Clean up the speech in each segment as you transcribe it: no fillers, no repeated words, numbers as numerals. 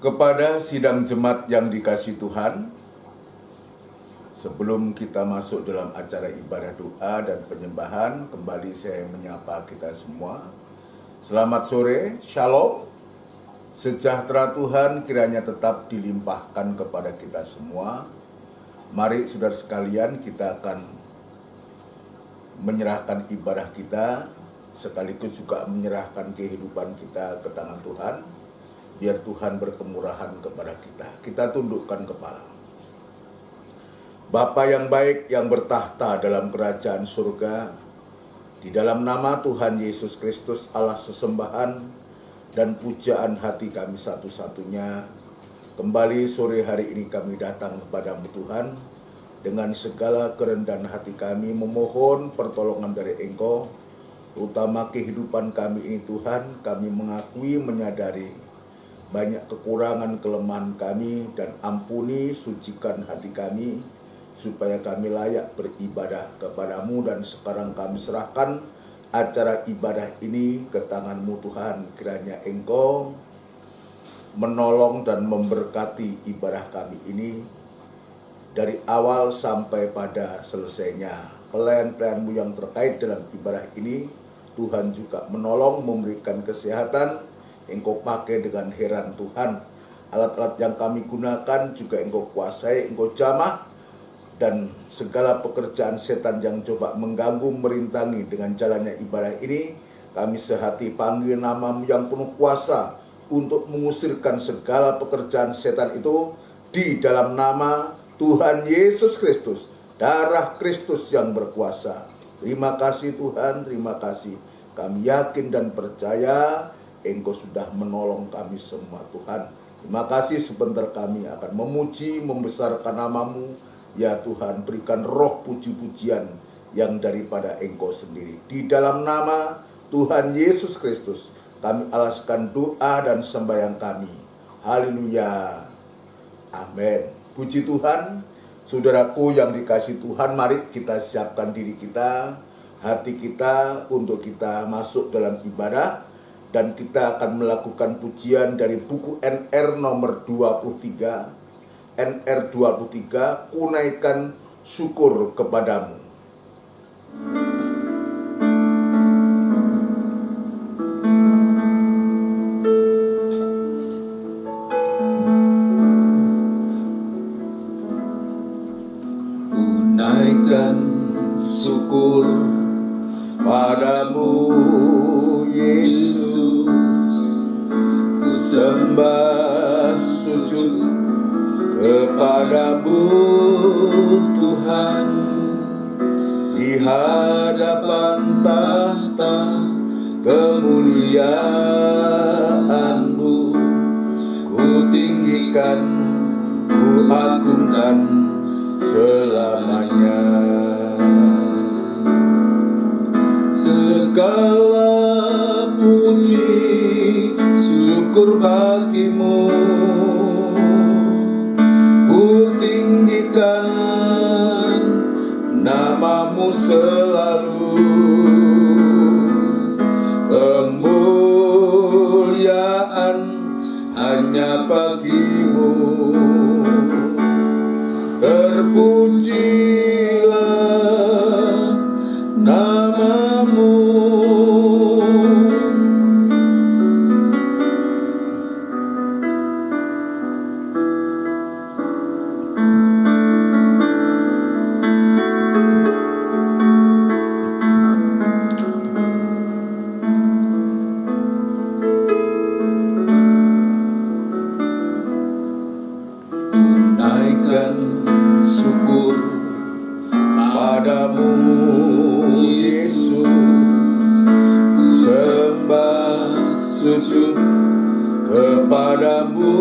Kepada sidang jemaat yang dikasihi Tuhan, sebelum kita masuk dalam acara ibadah doa dan penyembahan, kembali saya menyapa kita semua. Selamat sore, Shalom. Sejahtera Tuhan kiranya tetap dilimpahkan kepada kita semua. Mari saudara sekalian, kita akan menyerahkan ibadah kita, sekaligus juga menyerahkan kehidupan kita ke tangan Tuhan. Biar Tuhan berkemurahan kepada kita. Kita tundukkan kepala. Bapa yang baik yang bertahta dalam kerajaan surga, di dalam nama Tuhan Yesus Kristus, Allah sesembahan dan pujaan hati kami satu-satunya, kembali sore hari ini kami datang kepadamu Tuhan, dengan segala kerendahan hati kami memohon pertolongan dari Engkau, terutama kehidupan kami ini Tuhan. Kami mengakui, menyadari banyak kekurangan kelemahan kami, dan ampuni, sucikan hati kami supaya kami layak beribadah kepadamu. Dan sekarang kami serahkan acara ibadah ini ke tangan-Mu Tuhan. Kiranya Engkau menolong dan memberkati ibadah kami ini dari awal sampai pada selesainya. Pelayan-pelayan-Mu yang terkait dalam ibadah ini, Tuhan juga menolong, memberikan kesehatan. Engkau pakai dengan heran Tuhan. Alat-alat yang kami gunakan juga Engkau kuasai, Engkau jamah. Dan segala pekerjaan setan yang coba mengganggu, merintangi dengan jalannya ibadah ini, kami sehati panggil nama-Mu yang penuh kuasa untuk mengusirkan segala pekerjaan setan itu di dalam nama Tuhan Yesus Kristus, darah Kristus yang berkuasa. Terima kasih Tuhan, terima kasih. Kami yakin dan percaya Engkau sudah menolong kami semua Tuhan. Terima kasih, sebentar kami akan memuji, membesarkan nama-Mu. Ya Tuhan, berikan roh puji-pujian yang daripada Engkau sendiri. Di dalam nama Tuhan Yesus Kristus, kami alaskan doa dan sembahyang kami. Haleluya. Amin. Puji Tuhan. Saudaraku yang dikasihi Tuhan, mari kita siapkan diri kita, hati kita untuk kita masuk dalam ibadah. Dan kita akan melakukan pujian dari buku NR nomor 23. NR 23, Kunaikan Syukur Kepadamu. Kunaikan syukur padamu Yesus, ku sembah sujud kepadamu Tuhan, di hadapan tahta kemuliaan-Mu, ku tinggikan, ku agungkan selamanya. Segala puji syukur bagi-Mu, ku tinggikan nama-Mu selalu. Kemuliaan hanya bagi-Mu, terpujilah nama-Mu. Kunaikan syukur padamu Yesus, ku sembah sujud kepadamu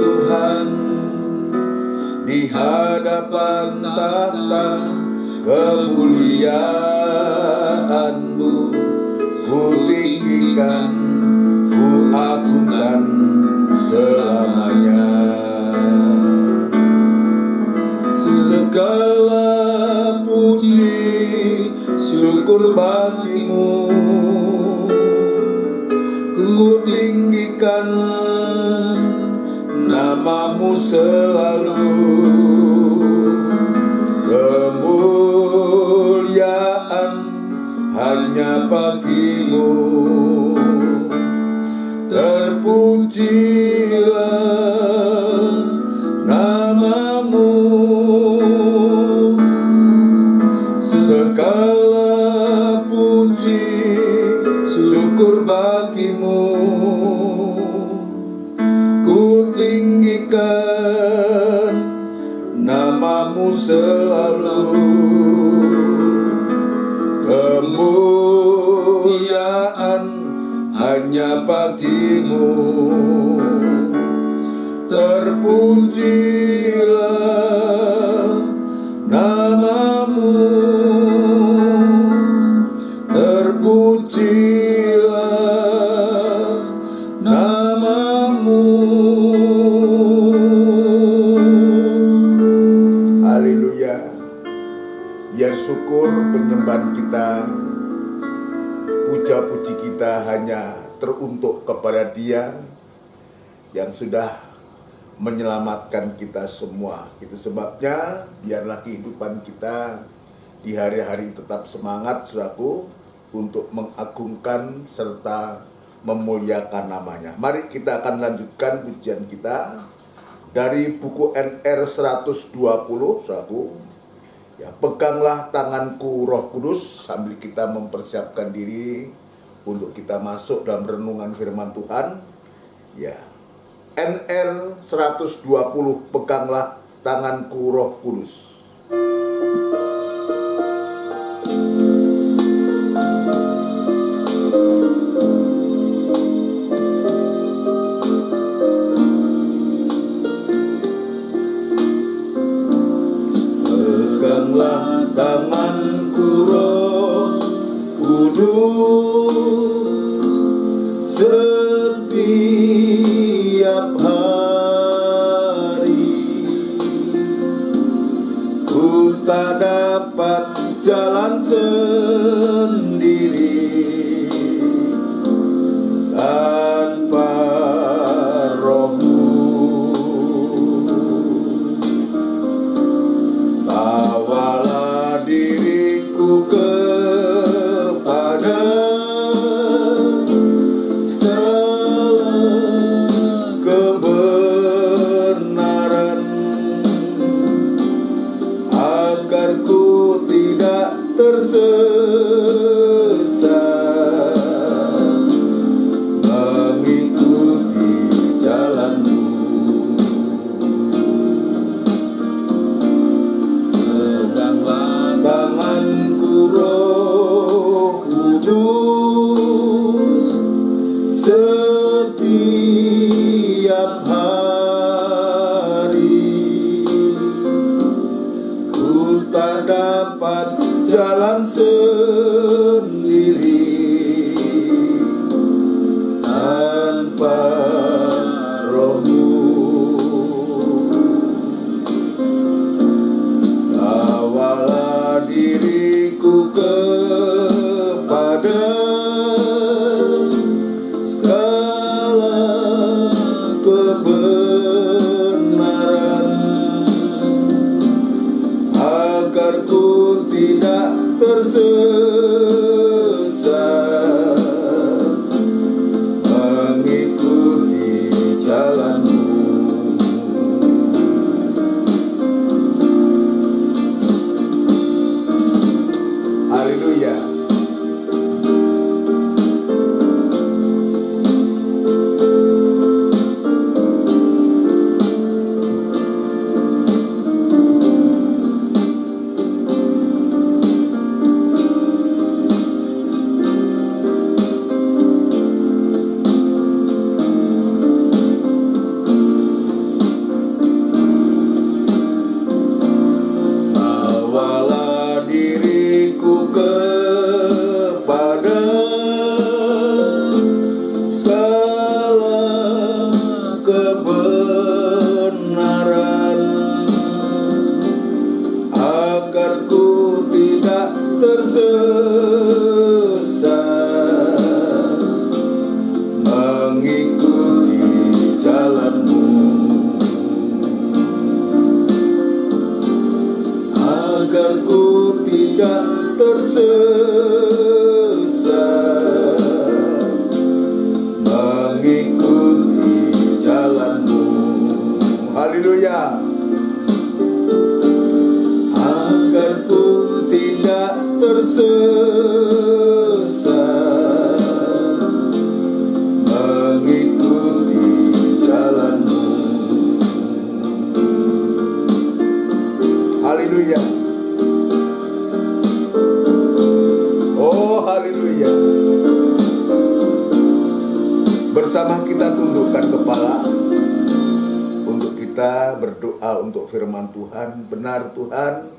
Tuhan, di hadapan tahta kemuliaan-Mu, ku tinggikan, ku agungkan selamanya. Segala puji syukur bagi-Mu, ku tinggikan namamu selalu. Kemuliaan hanya bagimu. Terpujilah namamu. Segala puji syukur bagimu. Ku tinggikan namamu selalu. Kemuliaan hanya bagimu. Terpujilah namamu. Terpujilah namamu. Haleluya. Biar syukur penyembahan kita, puja-puji kita hanya teruntuk kepada Dia yang sudah menyelamatkan kita semua. Itu sebabnya biarlah kehidupan kita di hari-hari tetap semangat, saudaraku, untuk mengagungkan serta memuliakan namanya. Mari kita akan lanjutkan pujian kita dari buku NR 120, saudaraku. Ya, peganglah tanganku Roh Kudus, sambil kita mempersiapkan diri untuk kita masuk dalam renungan firman Tuhan. Ya, NR 120, peganglah tanganku Roh Kudus. Peganglah tanganku Roh Kudus setiap hari. Ku tak dapat jalan sendiri tanpa Roh-Mu. Bawalah diriku kepada segala kebenaran, agar ku tidak tersesat mengikuti jalan-Mu. Peganglah tanganku Roh Kudus setiap hari. Ku tak dapat jalan sendiri tanpa Roh-Mu. Bawalah diriku kepada segala kebenaran, agar ku tidak tersesat mengikuti jalan-Mu. Haleluya. Bawalah diriku kepada segala kebenaran, agar ku tidak tersesat mengikuti jalan-Mu. agar ku tidak tersesat, mengikuti jalan-Mu. Haleluya. Agar ku tidak tersesat, mengikuti jalan-Mu. Haleluya. Oh, haleluya. Bersama kita tundukkan kepala untuk kita berdoa untuk firman Tuhan. Benar Tuhan,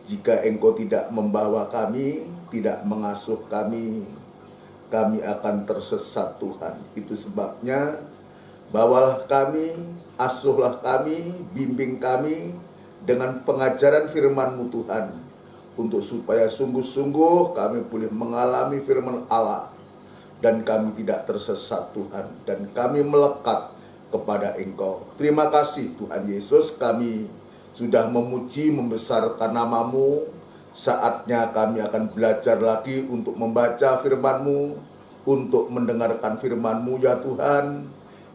jika Engkau tidak membawa kami, tidak mengasuh kami, kami akan tersesat Tuhan. Itu sebabnya bawalah kami, asuhlah kami, bimbing kami dengan pengajaran firman-Mu Tuhan, untuk supaya sungguh-sungguh kami boleh mengalami firman Allah, dan kami tidak tersesat Tuhan, dan kami melekat kepada Engkau. Terima kasih Tuhan Yesus, kami sudah memuji membesarkan nama-Mu. Saatnya kami akan belajar lagi untuk membaca firman-Mu, untuk mendengarkan firman-Mu ya Tuhan.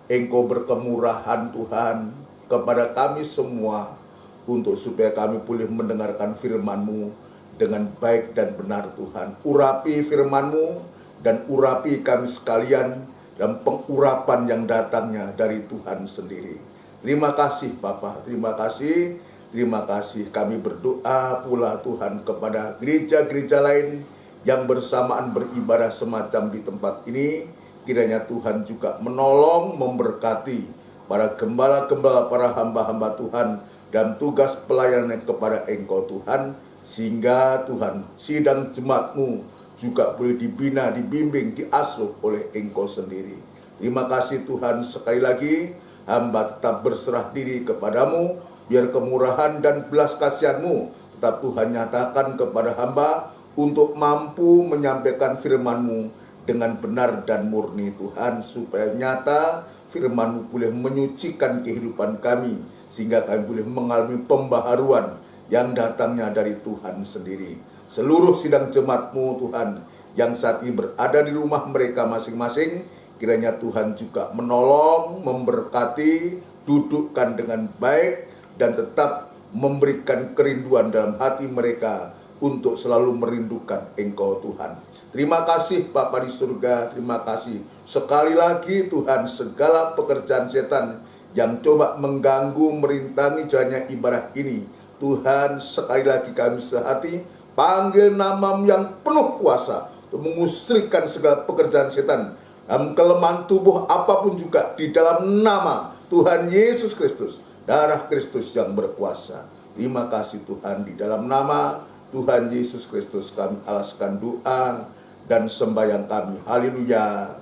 Engkau berkemurahan Tuhan kepada kami semua, untuk supaya kami boleh mendengarkan firman-Mu dengan baik dan benar Tuhan. Urapi firman-Mu dan urapi kami sekalian dan pengurapan yang datangnya dari Tuhan sendiri. Terima kasih Bapa, terima kasih. Terima kasih. Kami berdoa pula Tuhan kepada gereja-gereja lain yang bersamaan beribadah semacam di tempat ini. Kiranya Tuhan juga menolong, memberkati para gembala-gembala, para hamba-hamba Tuhan dan tugas pelayanan kepada Engkau Tuhan, sehingga Tuhan sidang jemaat-Mu juga boleh dibina, dibimbing, diasuh oleh Engkau sendiri. Terima kasih Tuhan, sekali lagi hamba tetap berserah diri kepadamu, biar kemurahan dan belas kasihan-Mu tetap Tuhan nyatakan kepada hamba, untuk mampu menyampaikan firman-Mu dengan benar dan murni Tuhan, supaya nyata firman-Mu boleh menyucikan kehidupan kami, sehingga kami boleh mengalami pembaharuan yang datangnya dari Tuhan sendiri. Seluruh sidang jemaat-Mu Tuhan yang saat ini berada di rumah mereka masing-masing, kiranya Tuhan juga menolong, memberkati, dudukkan dengan baik, dan tetap memberikan kerinduan dalam hati mereka untuk selalu merindukan Engkau Tuhan. Terima kasih Bapa di surga, terima kasih sekali lagi Tuhan, segala pekerjaan setan yang coba mengganggu, merintangi jalannya ibadah ini, Tuhan, sekali lagi kami sehati panggil nama-Mu yang penuh kuasa untuk mengusirkan segala pekerjaan setan dalam kelemahan tubuh apapun juga, di dalam nama Tuhan Yesus Kristus, darah Kristus yang berkuasa. Terima kasih Tuhan, di dalam nama Tuhan Yesus Kristus kami alaskan doa dan sembahyang kami. Haleluya.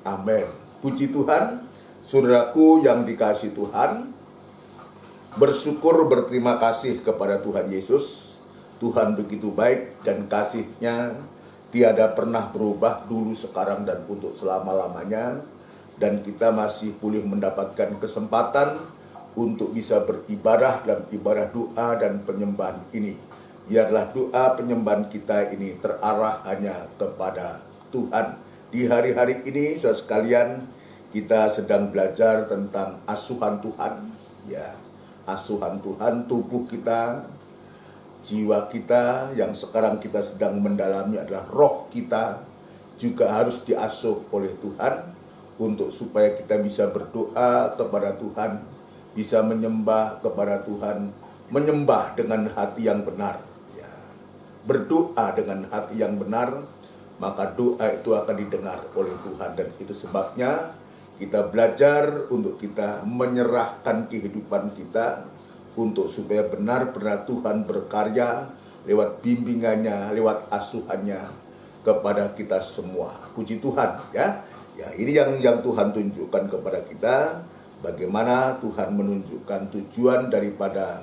Amin. Puji Tuhan. Saudaraku yang dikasihi Tuhan, bersyukur, berterima kasih kepada Tuhan Yesus. Tuhan begitu baik dan kasih-Nya tiada pernah berubah, dulu, sekarang, dan untuk selama-lamanya. Dan kita masih boleh mendapatkan kesempatan untuk bisa beribadah dalam ibadah doa dan penyembahan ini. Biarlah doa penyembahan kita ini terarah hanya kepada Tuhan. Di hari-hari ini, saudara sekalian, kita sedang belajar tentang asuhan Tuhan, ya, asuhan Tuhan. Tubuh kita, jiwa kita yang sekarang kita sedang mendalami adalah roh kita, juga harus diasuh oleh Tuhan, untuk supaya kita bisa berdoa kepada Tuhan, bisa menyembah kepada Tuhan, menyembah dengan hati yang benar, ya. Berdoa dengan hati yang benar, maka doa itu akan didengar oleh Tuhan. Dan itu sebabnya kita belajar untuk kita menyerahkan kehidupan kita, untuk supaya benar-benar Tuhan berkarya lewat bimbingannya, lewat asuhannya kepada kita semua. Puji Tuhan, ya. Ya, ini yang Tuhan tunjukkan kepada kita, bagaimana Tuhan menunjukkan tujuan daripada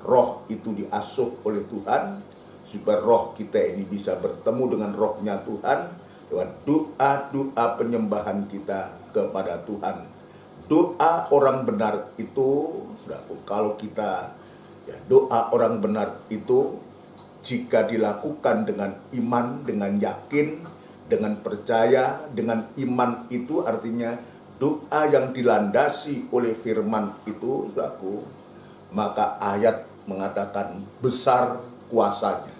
roh itu diasuh oleh Tuhan, supaya roh kita ini bisa bertemu dengan rohnya Tuhan lewat doa-doa penyembahan kita kepada Tuhan. Doa orang benar itu, saudaraku, kalau kita Ya, doa orang benar itu jika dilakukan dengan iman, dengan yakin, dengan percaya, dengan iman itu artinya doa yang dilandasi oleh firman itu, saudaraku, maka ayat mengatakan besar kuasanya.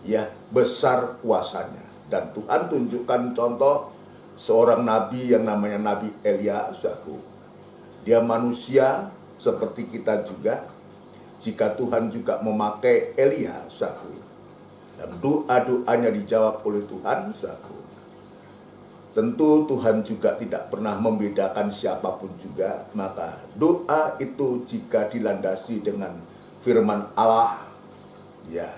Ya, besar kuasanya. Dan Tuhan tunjukkan contoh seorang nabi yang namanya Nabi Elia, saudaraku. Dia manusia seperti kita juga. Jika Tuhan juga memakai Elia, saudaraku, dan doa-doanya dijawab oleh Tuhan, saudaraku, tentu Tuhan juga tidak pernah membedakan siapapun juga. Maka doa itu jika dilandasi dengan firman Allah, ya,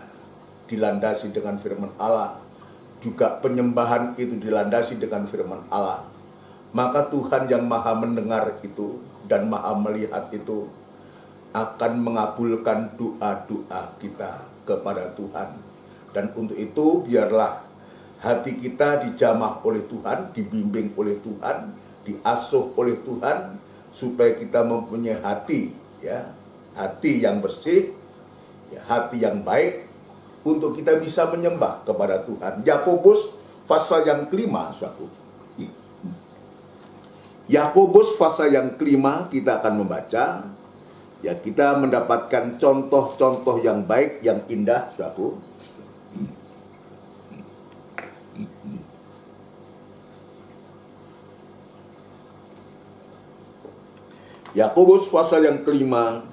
dilandasi dengan firman Allah, juga penyembahan itu dilandasi dengan firman Allah, maka Tuhan yang maha mendengar itu dan maha melihat itu akan mengabulkan doa-doa kita kepada Tuhan. Dan untuk itu biarlah hati kita dijamah oleh Tuhan, dibimbing oleh Tuhan, diasuh oleh Tuhan, supaya kita mempunyai hati, ya, hati yang bersih, ya, hati yang baik, untuk kita bisa menyembah kepada Tuhan. Yakobus pasal yang kelima, saudaraku. Yakobus pasal yang kelima kita akan membaca. Ya, kita mendapatkan contoh-contoh yang baik, yang indah, saudaraku. Yakobus pasal yang kelima,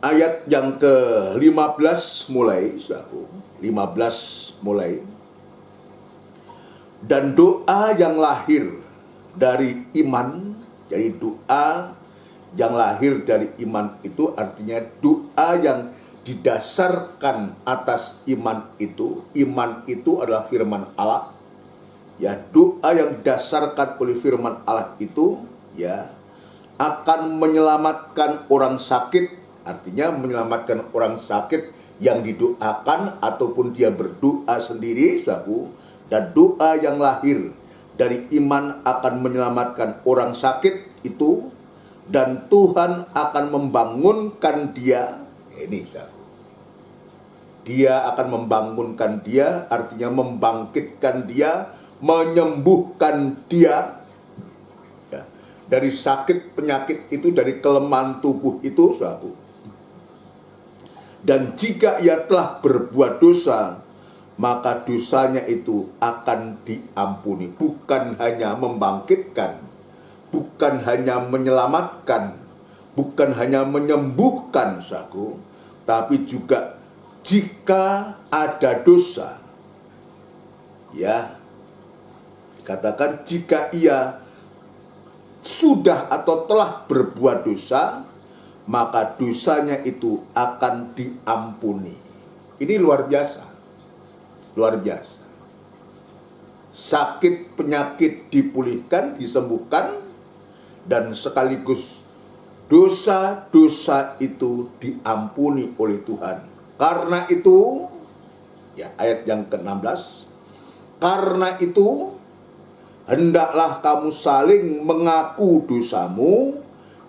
ayat yang ke-15 mulai, saudaraku. 15 mulai. Dan doa yang lahir dari iman, jadi doa yang lahir dari iman itu artinya doa yang didasarkan atas iman itu. Iman itu adalah firman Allah. Ya, doa yang didasarkan oleh firman Allah itu, ya, akan menyelamatkan orang sakit. Artinya menyelamatkan orang sakit yang didoakan ataupun dia berdoa sendiri, saudaraku. Dan doa yang lahir dari iman akan menyelamatkan orang sakit itu, dan Tuhan akan membangunkan dia. Ini, saudaraku. Dia akan membangunkan dia, artinya membangkitkan dia, menyembuhkan dia, ya, dari sakit penyakit itu, dari kelemahan tubuh itu, saudaraku. Dan jika ia telah berbuat dosa, maka dosanya itu akan diampuni. Bukan hanya membangkitkan, bukan hanya menyelamatkan, bukan hanya menyembuhkan, saudaraku, tapi juga jika ada dosa, ya, katakan jika ia sudah atau telah berbuat dosa, maka dosanya itu akan diampuni. Ini luar biasa. Luar biasa. Sakit penyakit dipulihkan, disembuhkan, dan sekaligus dosa-dosa itu diampuni oleh Tuhan. Karena itu, ya, ayat yang ke-16, karena itu hendaklah kamu saling mengaku dosamu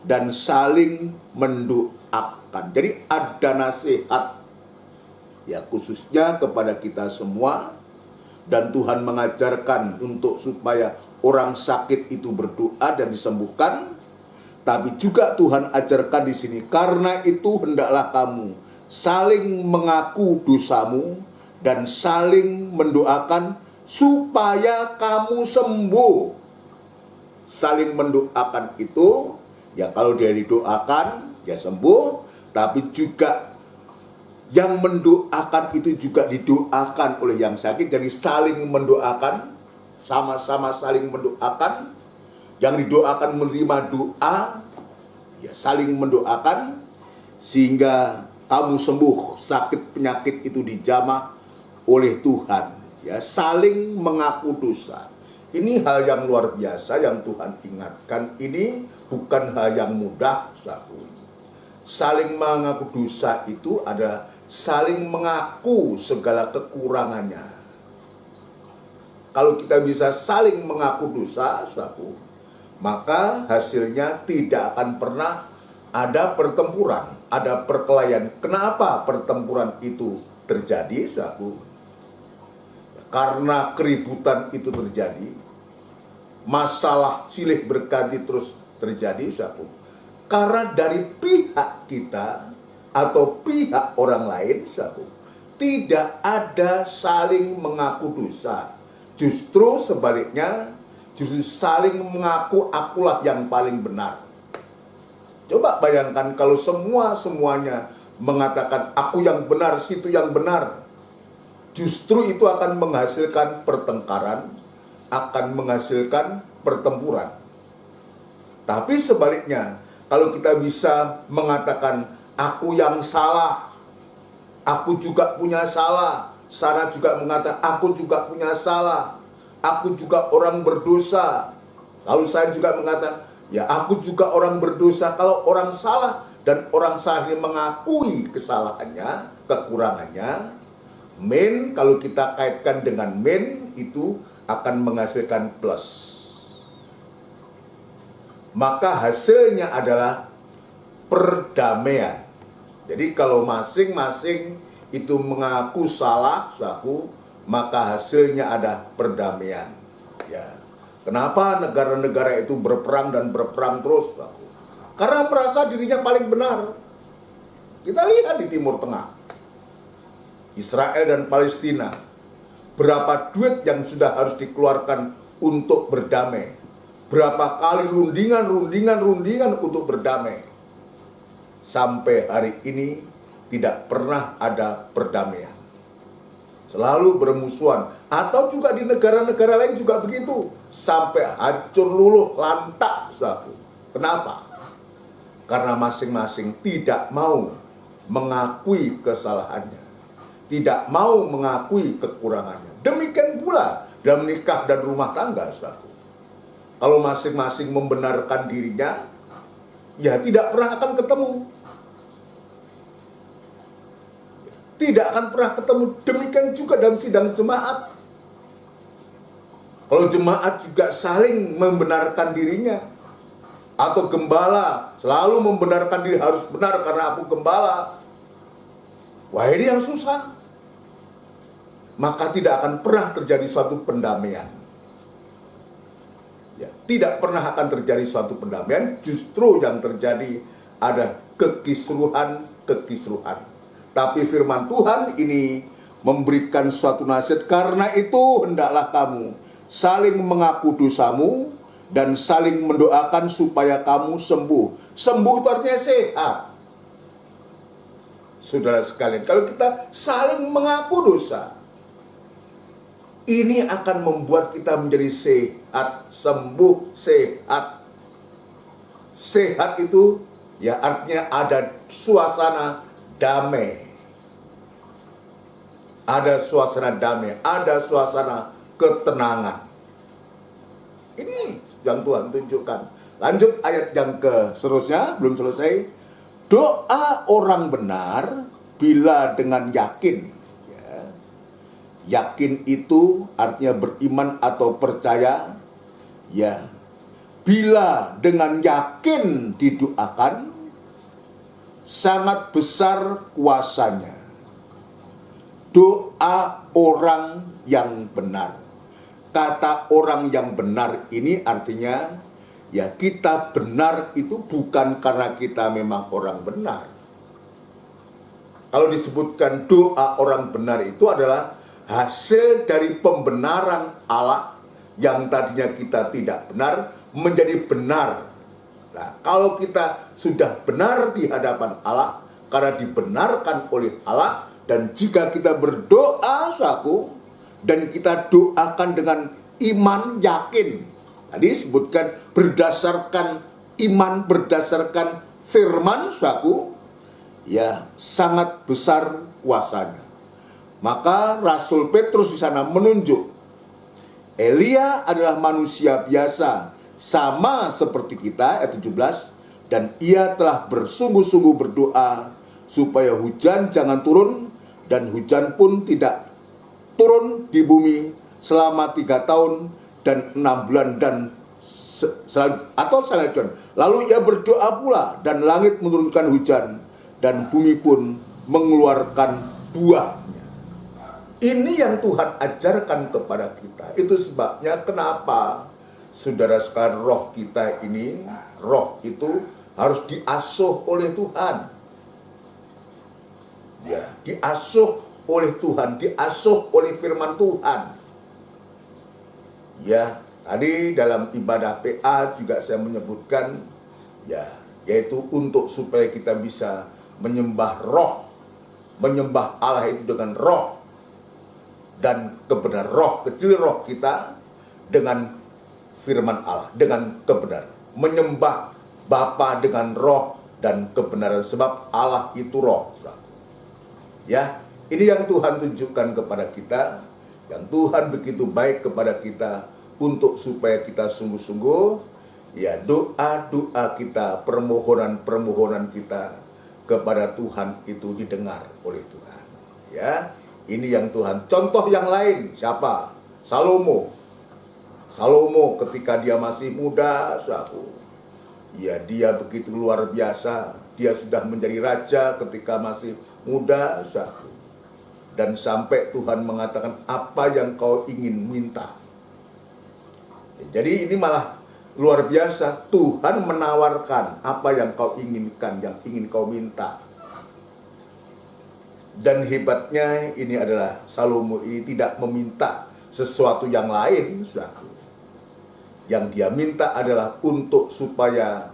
dan saling mendoakan. Jadi ada nasihat, ya, khususnya kepada kita semua, dan Tuhan mengajarkan untuk supaya orang sakit itu berdoa dan disembuhkan. Tapi juga Tuhan ajarkan di sini, karena itu hendaklah kamu saling mengaku dosamu dan saling mendoakan supaya kamu sembuh. Saling mendoakan itu, ya, kalau dia didoakan, ya sembuh. Tapi juga yang mendoakan itu juga didoakan oleh yang sakit. Jadi saling mendoakan, sama-sama saling mendoakan. Yang didoakan menerima doa, ya, saling mendoakan sehingga kamu sembuh. Sakit penyakit itu dijamah oleh Tuhan, ya, saling mengaku dosa. Ini hal yang luar biasa yang Tuhan ingatkan. Ini bukan hal yang mudah, saudaraku. Saling mengaku dosa itu adalah saling mengaku segala kekurangannya. Kalau kita bisa saling mengaku dosa, saudaraku, maka hasilnya tidak akan pernah ada pertempuran, ada perkelahian. Kenapa pertempuran itu terjadi, saudaraku? Karena keributan itu terjadi, masalah silih berganti terus terjadi, saudaraku. Karena dari pihak kita atau pihak orang lain, saudaraku, tidak ada saling mengaku dosa. Justru sebaliknya, justru saling mengaku akulah yang paling benar. Coba bayangkan kalau semuanya mengatakan aku yang benar, situ yang benar. Justru itu akan menghasilkan pertengkaran, akan menghasilkan pertempuran. Tapi sebaliknya, kalau kita bisa mengatakan aku yang salah, aku juga punya salah, sana juga mengatakan aku juga punya salah, aku juga orang berdosa. Lalu saya juga mengatakan, ya aku juga orang berdosa. Kalau orang salah dan orang salah ini mengakui kesalahannya, kekurangannya, kalau kita kaitkan dengan itu akan menghasilkan plus. Maka hasilnya adalah perdamaian. Jadi kalau masing-masing itu mengaku salah, maka hasilnya ada perdamaian. Ya. Kenapa negara-negara itu berperang dan berperang terus? Karena merasa dirinya paling benar. Kita lihat di Timur Tengah, Israel dan Palestina, berapa duit yang sudah harus dikeluarkan untuk berdamai. Berapa kali rundingan untuk berdamai. Sampai hari ini tidak pernah ada perdamaian. Selalu bermusuhan. Atau juga di negara-negara lain juga begitu. Sampai hancur luluh lantak, saudaraku. Kenapa? Karena masing-masing tidak mau mengakui kesalahannya. Tidak mau mengakui kekurangannya. Demikian pula dalam nikah dan rumah tangga, saudaraku. Kalau masing-masing membenarkan dirinya, ya tidak pernah akan ketemu. Tidak akan pernah ketemu. Demikian juga dalam sidang jemaat. Kalau jemaat juga saling membenarkan dirinya, atau gembala selalu membenarkan diri harus benar karena aku gembala, wah ini yang susah. Maka tidak akan pernah terjadi suatu pendamaian. Ya, tidak pernah akan terjadi suatu pendamaian. Justru yang terjadi ada kekisruhan. Tapi firman Tuhan ini memberikan suatu nasihat. Karena itu hendaklah kamu saling mengaku dosamu dan saling mendoakan supaya kamu sembuh. Sembuh itu artinya sehat. Saudara sekalian, kalau kita saling mengaku dosa, ini akan membuat kita menjadi sehat, sembuh, sehat. Sehat itu ya artinya ada suasana damai. Ada suasana damai, ada suasana ketenangan. Ini yang Tuhan tunjukkan. Lanjut ayat yang ke seterusnya, belum selesai. Doa orang benar bila dengan yakin. Yakin itu artinya beriman atau percaya. Ya. Bila dengan yakin didoakan, sangat besar kuasanya. Doa orang yang benar. Kata orang yang benar ini artinya, ya kita benar itu bukan karena kita memang orang benar. Kalau disebutkan doa orang benar itu adalah hasil dari pembenaran Allah yang tadinya kita tidak benar menjadi benar. Nah, kalau kita sudah benar di hadapan Allah karena dibenarkan oleh Allah, dan jika kita berdoa dan kita doakan dengan iman yakin. Tadi disebutkan berdasarkan iman, berdasarkan firman ya sangat besar kuasanya. Maka Rasul Petrus di sana menunjuk Elia adalah manusia biasa sama seperti kita, ayat 17, dan ia telah bersungguh-sungguh berdoa supaya hujan jangan turun, dan hujan pun tidak turun di bumi selama 3 tahun dan 6 bulan dan atau selanjutnya, lalu ia berdoa pula dan langit menurunkan hujan dan bumi pun mengeluarkan buahnya. Ini yang Tuhan ajarkan kepada kita. Itu sebabnya kenapa saudara sekalian, roh kita ini, roh itu harus diasuh oleh Tuhan. Ya, diasuh oleh Tuhan, diasuh oleh firman Tuhan. Ya, tadi dalam ibadah PA juga saya menyebutkan, ya, yaitu untuk supaya kita bisa menyembah roh, menyembah Allah itu dengan roh dan kebenaran, roh kecil roh kita dengan firman Allah, dengan kebenaran, menyembah Bapa dengan roh dan kebenaran, sebab Allah itu roh. Ya, ini yang Tuhan tunjukkan kepada kita, yang Tuhan begitu baik kepada kita, untuk supaya kita sungguh-sungguh, ya, doa-doa kita, permohonan-permohonan kita kepada Tuhan itu didengar oleh Tuhan. Ya, ini yang Tuhan. Contoh yang lain, siapa? Salomo. Salomo ketika dia masih muda, saudaraku, ya, dia begitu luar biasa. Dia sudah menjadi raja ketika masih muda, saudaraku. Dan sampai Tuhan mengatakan, apa yang kau ingin minta? Jadi ini malah luar biasa. Tuhan menawarkan apa yang kau inginkan, yang ingin kau minta. Dan hebatnya ini adalah Salomo ini tidak meminta sesuatu yang lain, saudaraku. Yang dia minta adalah untuk supaya,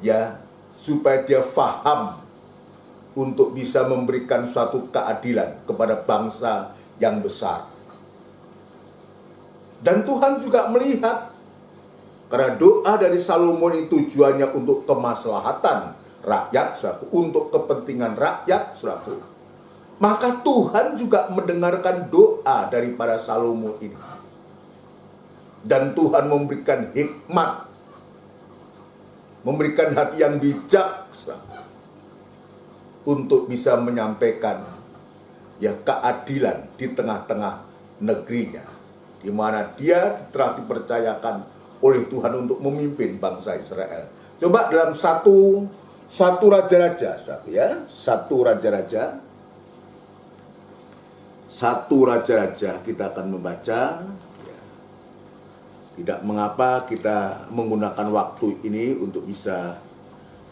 ya, supaya dia faham untuk bisa memberikan suatu keadilan kepada bangsa yang besar. Dan Tuhan juga melihat, karena doa dari Salomo ini tujuannya untuk kemaslahatan rakyat, saudaraku, untuk kepentingan rakyat, saudaraku. Maka Tuhan juga mendengarkan doa daripada Salomo ini. Dan Tuhan memberikan hikmat, memberikan hati yang bijak, saudaraku, untuk bisa menyampaikan, ya, keadilan di tengah-tengah negerinya, di mana dia telah dipercayakan oleh Tuhan untuk memimpin bangsa Israel. Coba dalam satu raja-raja, ya, satu raja-raja kita akan membaca. Ya. Tidak mengapa kita menggunakan waktu ini untuk bisa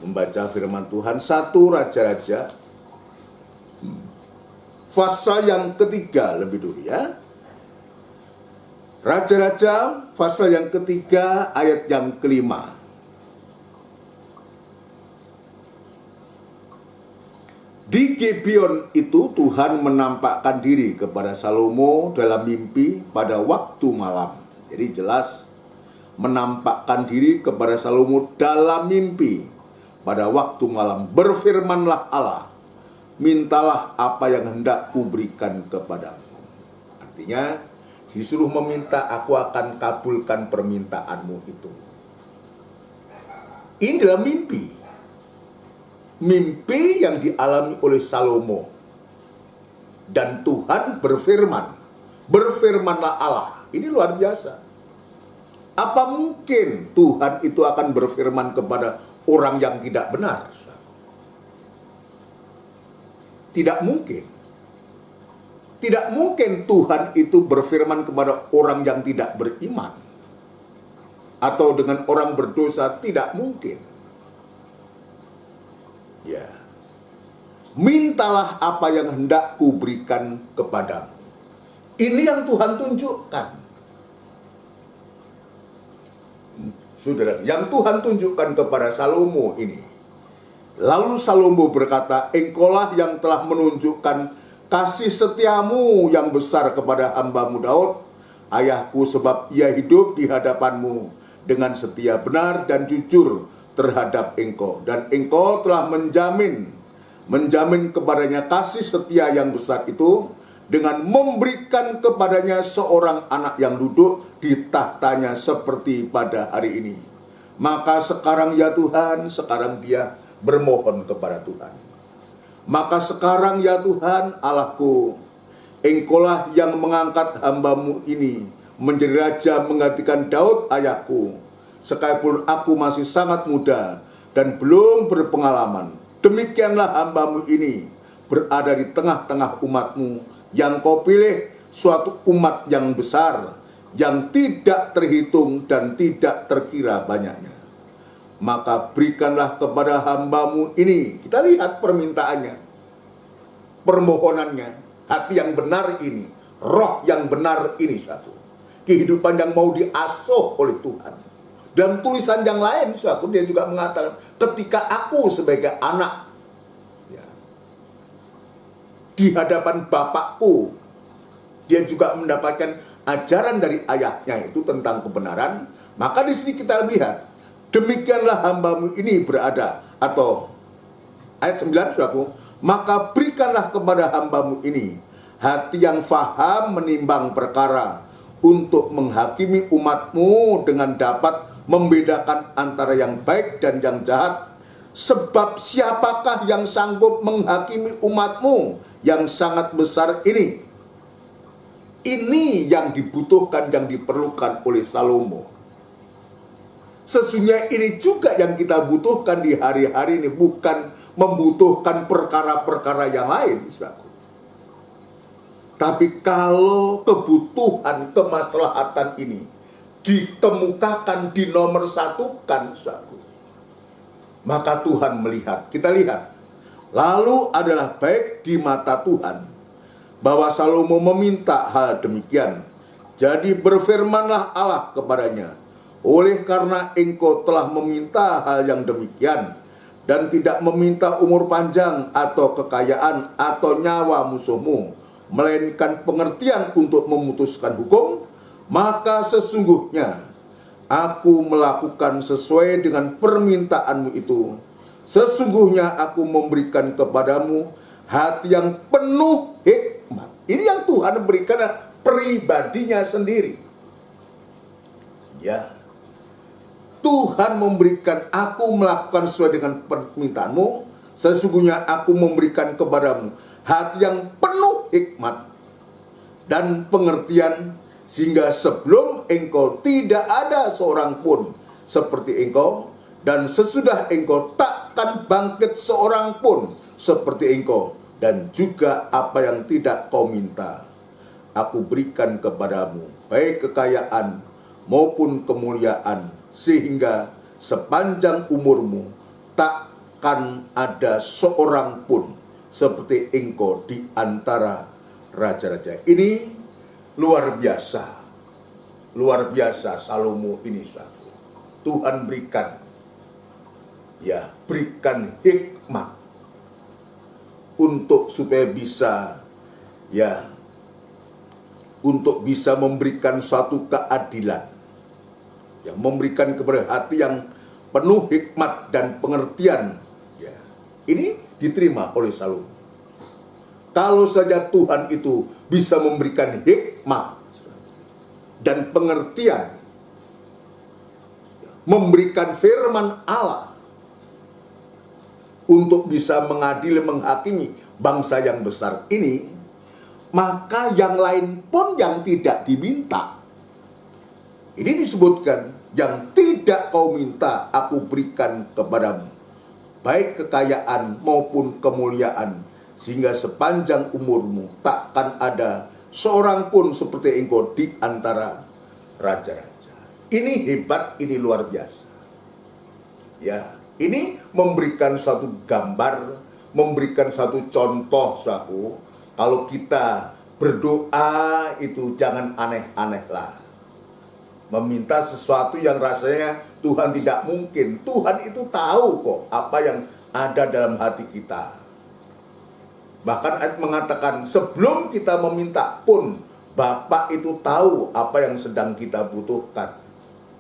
membaca firman Tuhan. Satu raja-raja pasal yang ketiga lebih dulu, ya. Raja-raja pasal yang ketiga ayat yang kelima. Di Gibeon itu Tuhan menampakkan diri kepada Salomo dalam mimpi pada waktu malam. Jadi jelas menampakkan diri kepada Salomo dalam mimpi pada waktu malam. Berfirmanlah Allah, mintalah apa yang hendak kuberikan kepadamu. Artinya disuruh meminta, aku akan kabulkan permintaanmu itu. Ini adalah mimpi. Mimpi yang dialami oleh Salomo. Dan Tuhan berfirman. Berfirmanlah Allah. Ini luar biasa. Apa mungkin Tuhan itu akan berfirman kepada orang yang tidak benar? Tidak mungkin. Tidak mungkin Tuhan itu berfirman kepada orang yang tidak beriman. Atau dengan orang berdosa, tidak mungkin. Ya. Mintalah apa yang hendak kuberikan kepadamu. Ini yang Tuhan tunjukkan. Saudara, yang Tuhan tunjukkan kepada Salomo ini. Lalu Salomo berkata, engkaulah yang telah menunjukkan kasih setiamu yang besar kepada hambamu Daud, ayahku, sebab ia hidup di hadapanmu dengan setia, benar dan jujur terhadap engkau. Dan engkau telah menjamin kepadanya kasih setia yang besar itu, dengan memberikan kepadanya seorang anak yang duduk di tahtanya seperti pada hari ini. Maka sekarang ya Tuhan, sekarang dia bermohon kepada Tuhan. Maka sekarang ya Tuhan Allahku, engkaulah yang mengangkat hambamu ini menjadi raja menggantikan Daud ayahku, sekalipun aku masih sangat muda dan belum berpengalaman. Demikianlah hamba-Mu ini berada di tengah-tengah umat-Mu yang Kau pilih, suatu umat yang besar, yang tidak terhitung dan tidak terkira banyaknya. Maka berikanlah kepada hamba-Mu ini, kita lihat permintaannya, permohonannya, hati yang benar ini, roh yang benar ini, satu kehidupan yang mau diasuh oleh Tuhan. Dalam tulisan yang lain, satu dia juga mengatakan, ketika aku sebagai anak ya, di hadapan Bapakku, dia juga mendapatkan ajaran dari ayahnya itu tentang kebenaran. Maka di sini kita lihat, demikianlah hamba-Mu ini berada, atau ayat 9, saudaraku, maka berikanlah kepada hamba-Mu ini hati yang faham menimbang perkara, untuk menghakimi umat-Mu dengan dapat membedakan antara yang baik dan yang jahat. Sebab siapakah yang sanggup menghakimi umat-Mu yang sangat besar ini? Ini yang dibutuhkan, yang diperlukan oleh Salomo. Sesungguhnya ini juga yang kita butuhkan di hari-hari ini, bukan membutuhkan perkara-perkara yang lain, saudaraku. Tapi kalau kebutuhan kemaslahatan ini dikemukakan, dinomorsatukan, saudaraku, maka Tuhan melihat, kita lihat, lalu adalah baik di mata Tuhan bahwa Salomo meminta hal demikian. Jadi berfirmanlah Allah kepadanya, oleh karena engkau telah meminta hal yang demikian, dan tidak meminta umur panjang atau kekayaan atau nyawa musuhmu, melainkan pengertian untuk memutuskan hukum, maka sesungguhnya aku melakukan sesuai dengan permintaanmu itu. Sesungguhnya aku memberikan kepadamu hati yang penuh hikmat. Ini yang Tuhan berikan pribadinya sendiri. Ya, Tuhan memberikan, aku melakukan sesuai dengan permintaanmu. Sesungguhnya aku memberikan kepadamu hati yang penuh hikmat dan pengertian, sehingga sebelum engkau tidak ada seorang pun seperti engkau, dan sesudah engkau takkan bangkit seorang pun seperti engkau, dan juga apa yang tidak kau minta aku berikan kepadamu, baik kekayaan maupun kemuliaan, sehingga sepanjang umurmu takkan ada seorang pun seperti engkau di antara raja-raja. Ini luar biasa. Luar biasa Salomo ini, saudara. Tuhan berikan, ya, berikan hikmat untuk supaya bisa, ya, untuk bisa memberikan suatu keadilan, ya, memberikan kepada hati yang penuh hikmat dan pengertian. Ya, ini diterima oleh Salomo. Kalau saja Tuhan itu bisa memberikan hikmat dan pengertian, memberikan firman Allah untuk bisa mengadili, menghakimi bangsa yang besar ini, maka yang lain pun yang tidak diminta. Ini disebutkan, yang tidak kau minta aku berikan kepadamu, baik kekayaan maupun kemuliaan, sehingga sepanjang umurmu takkan ada seorang pun seperti engkau di antara raja-raja. Ini hebat, ini luar biasa. Ya, ini memberikan satu gambar, memberikan satu contoh, saudaraku. Kalau kita berdoa itu jangan aneh-aneh lah. Meminta sesuatu yang rasanya Tuhan tidak mungkin. Tuhan itu tahu kok apa yang ada dalam hati kita. Bahkan ayat mengatakan sebelum kita meminta pun Bapa itu tahu apa yang sedang kita butuhkan.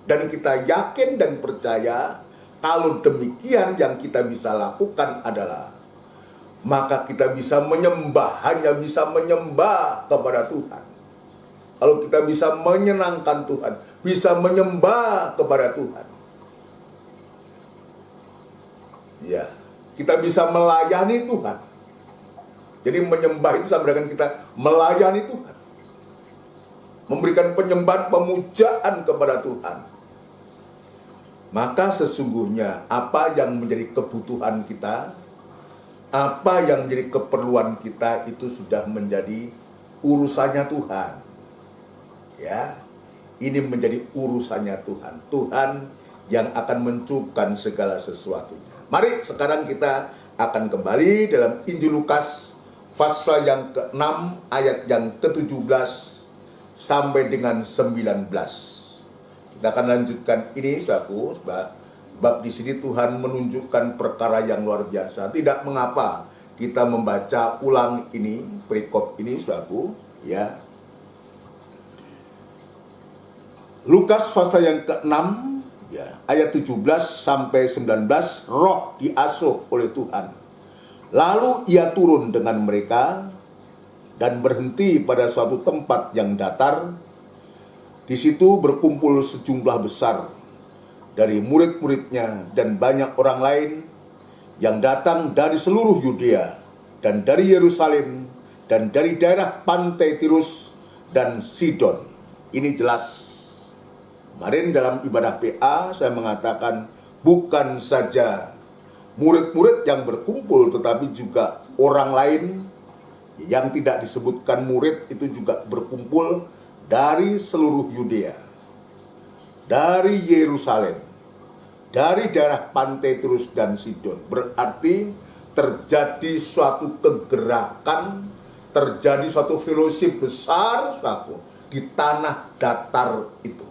Dan kita yakin dan percaya kalau demikian yang kita bisa lakukan adalah, maka kita bisa menyembah, hanya bisa menyembah kepada Tuhan. Kalau kita bisa menyenangkan Tuhan, bisa menyembah kepada Tuhan, ya, kita bisa melayani Tuhan. Jadi menyembah itu sama dengan kita melayani Tuhan, memberikan penyembahan, pemujaan kepada Tuhan. maka sesungguhnya apa yang menjadi kebutuhan kita, apa yang menjadi keperluan kita itu sudah menjadi urusannya Tuhan. Ya, ini menjadi urusannya Tuhan. Tuhan yang akan mencukupkan segala sesuatunya. Mari sekarang kita akan kembali dalam Injil Lukas pasal yang ke-6 ayat yang ke-17 sampai dengan 19. Kita akan lanjutkan ini, saudaraku, sebab di sini Tuhan menunjukkan perkara yang luar biasa. Tidak mengapa kita membaca ulang ini, perikop ini, saudaraku, ya. Lukas pasal yang ke-6, ya, ayat 17 sampai 19, roh diasuh oleh Tuhan. Lalu ia turun dengan mereka dan berhenti pada suatu tempat yang datar. Di situ berkumpul sejumlah besar dari murid-muridnya dan banyak orang lain yang datang dari seluruh Yudea dan dari Yerusalem dan dari daerah pantai Tirus dan Sidon. Ini jelas. Kemarin dalam ibadah PA saya mengatakan bukan saja murid-murid yang berkumpul, tetapi juga orang lain yang tidak disebutkan murid itu juga berkumpul dari seluruh Yudea, dari Yerusalem, dari daerah pantai Tirus dan Sidon. Berarti terjadi suatu kegerakan, terjadi suatu fellowship besar, saudaraku, di tanah datar itu.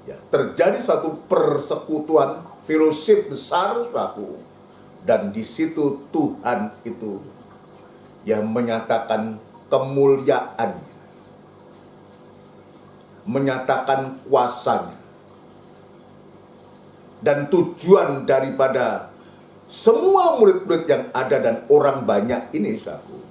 Ya, terjadi suatu persekutuan, fellowship besar, saudaraku, dan di situ Tuhan itu yang menyatakan kemuliaannya, menyatakan kuasanya. Dan tujuan daripada semua murid-murid yang ada dan orang banyak ini, saudaraku,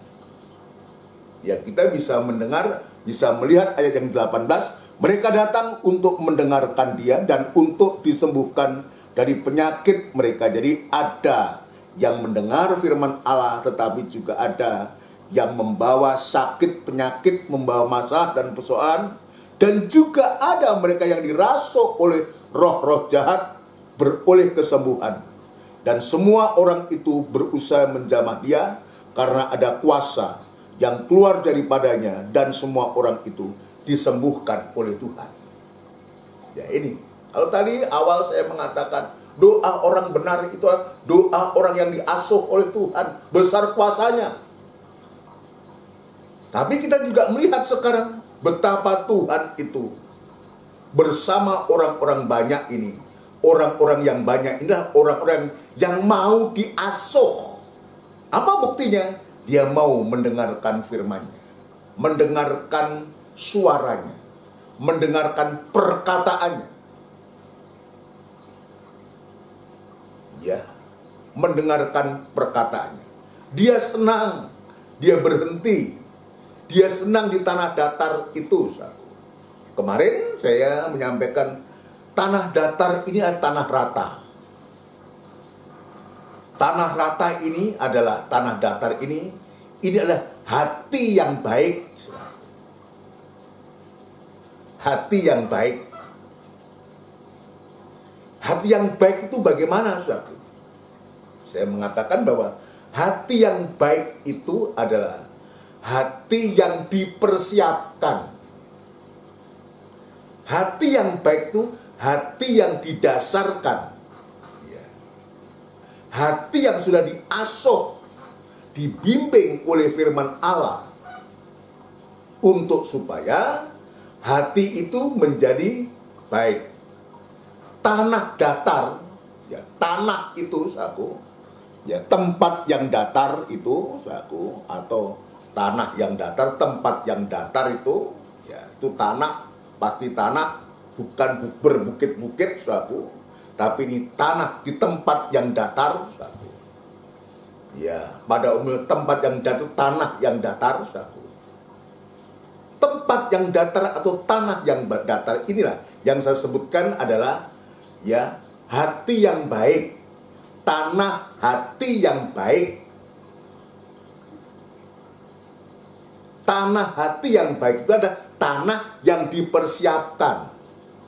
ya, kita bisa mendengar, bisa melihat ayat yang 18, mereka datang untuk mendengarkan dia dan untuk disembuhkan dari penyakit mereka. Jadi ada yang mendengar firman Allah, tetapi juga ada yang membawa sakit, penyakit, membawa masalah dan persoalan. Dan juga ada mereka yang dirasuk oleh roh-roh jahat, beroleh kesembuhan. Dan semua orang itu berusaha menjamah dia karena ada kuasa yang keluar daripadanya, dan semua orang itu disembuhkan oleh Tuhan. Ya, ini. Kalau tadi awal saya mengatakan doa orang benar itu adalah doa orang yang diasuh oleh Tuhan, besar kuasanya. Tapi kita juga melihat sekarang betapa Tuhan itu bersama orang-orang banyak ini. Orang-orang yang banyak ini adalah orang-orang yang mau diasuh. Apa buktinya? Dia mau mendengarkan firman-Nya, mendengarkan suaranya, mendengarkan perkataannya. Ya, mendengarkan perkataannya. Dia senang, dia berhenti, dia senang di tanah datar itu. Kemarin saya menyampaikan tanah datar ini adalah tanah rata. Tanah rata ini adalah tanah datar ini adalah hati yang baik. Hati yang baik. Hati yang baik itu bagaimana, saudara? Saya mengatakan bahwa hati yang baik itu adalah hati yang dipersiapkan. Hati yang baik itu hati yang didasarkan. Hati yang sudah diasuh, dibimbing oleh firman Allah, untuk supaya hati itu menjadi baik. Tanah datar, ya, tanah itu, saku, ya, tempat yang datar itu, saku, atau tanah yang datar, tempat yang datar itu, ya, itu tanah, pasti tanah, bukan berbukit-bukit, saku. Tapi ini tanah di tempat yang datar, saudaraku. Ya, pada umumnya tempat yang datar, tanah yang datar, saudaraku. Tempat yang datar atau tanah yang datar inilah yang saya sebutkan adalah, ya, hati yang baik, tanah hati yang baik. Tanah hati yang baik itu ada tanah yang dipersiapkan,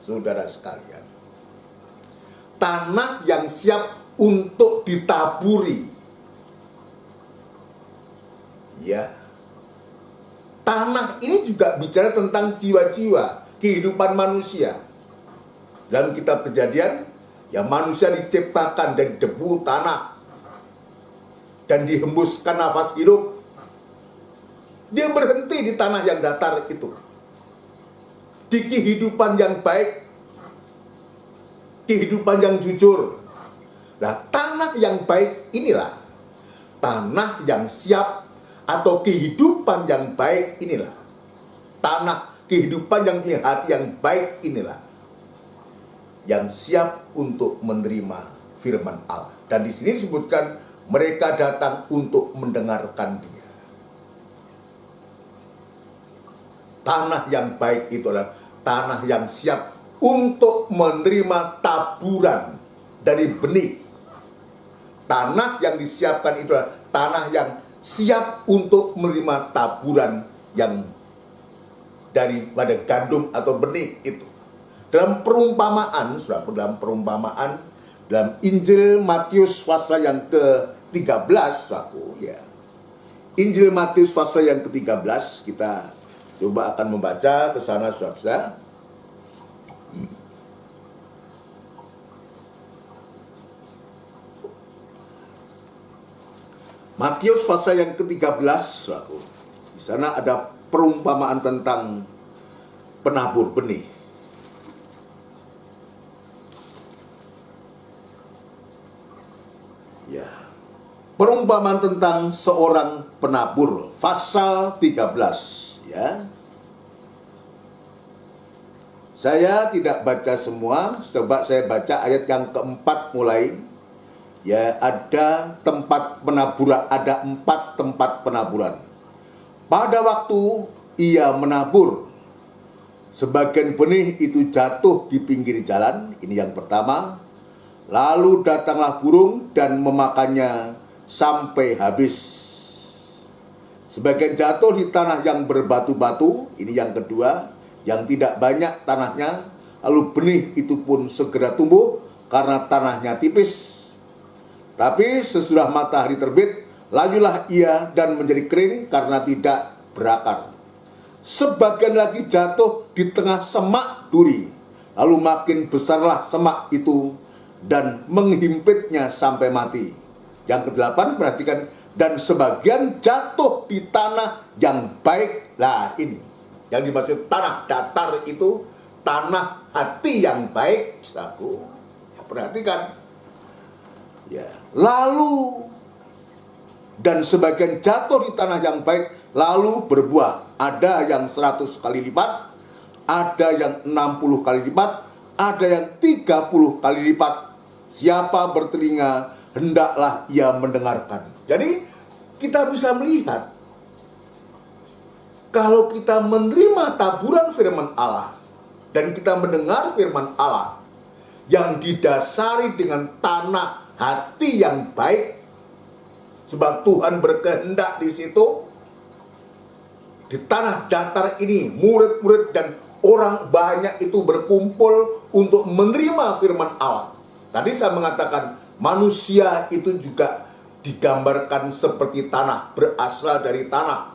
saudara sekalian. tanah yang siap untuk ditaburi. Ya, tanah ini juga bicara tentang jiwa-jiwa, kehidupan manusia. Dalam kitab Kejadian, ya manusia diciptakan dari debu tanah dan dihembuskan nafas hidup. Dia berhenti di tanah yang datar itu, di kehidupan yang baik, kehidupan yang jujur. Nah, tanah yang baik inilah tanah yang siap, atau kehidupan yang baik inilah tanah kehidupan yang punya hati yang baik inilah yang siap untuk menerima firman Allah. Dan di sini disebutkan mereka datang untuk mendengarkan Dia. Tanah yang baik itu adalah tanah yang siap untuk menerima taburan dari benih. Tanah yang disiapkan itu adalah tanah yang siap untuk menerima taburan yang daripada gandum atau benih itu. Dalam perumpamaan, dalam Injil Matius pasal yang ke-13, ya. Injil Matius pasal yang ke-13, kita coba akan membaca ke sana, saudara. Matius pasal yang ke-13, di sana ada perumpamaan tentang penabur benih. Ya. Perumpamaan tentang seorang penabur, pasal 13, ya. Saya tidak baca semua, coba saya baca ayat yang keempat mulai. Ya, ada tempat penaburan, ada 4 tempat penaburan. Pada waktu ia menabur, sebagian benih itu jatuh di pinggir jalan, ini yang pertama. Lalu datanglah burung dan memakannya sampai habis. Sebagian jatuh di tanah yang berbatu-batu, ini yang kedua, yang tidak banyak tanahnya. Lalu benih itu pun segera tumbuh karena tanahnya tipis. Tapi sesudah matahari terbit, lajulah ia dan menjadi kering karena tidak berakar. Sebagian lagi jatuh di tengah semak duri. Lalu makin besarlah semak itu dan menghimpitnya sampai mati. Yang ke-8, perhatikan, dan sebagian jatuh di tanah yang baik. Nah, ini yang dimaksud tanah datar itu tanah hati yang baik, saudaraku. Ya, perhatikan. Ya, lalu dan sebagian jatuh di tanah yang baik, lalu berbuah. Ada yang 100 kali lipat, ada yang 60 kali lipat, ada yang 30 kali lipat. Siapa bertelinga, hendaklah ia mendengarkan. Jadi kita bisa melihat, kalau kita menerima taburan firman Allah dan kita mendengar firman Allah yang didasari dengan tanah hati yang baik, sebab Tuhan berkehendak di situ, di tanah datar ini, murid-murid dan orang banyak itu berkumpul untuk menerima firman Allah. Tadi saya mengatakan manusia itu juga digambarkan seperti tanah, berasal dari tanah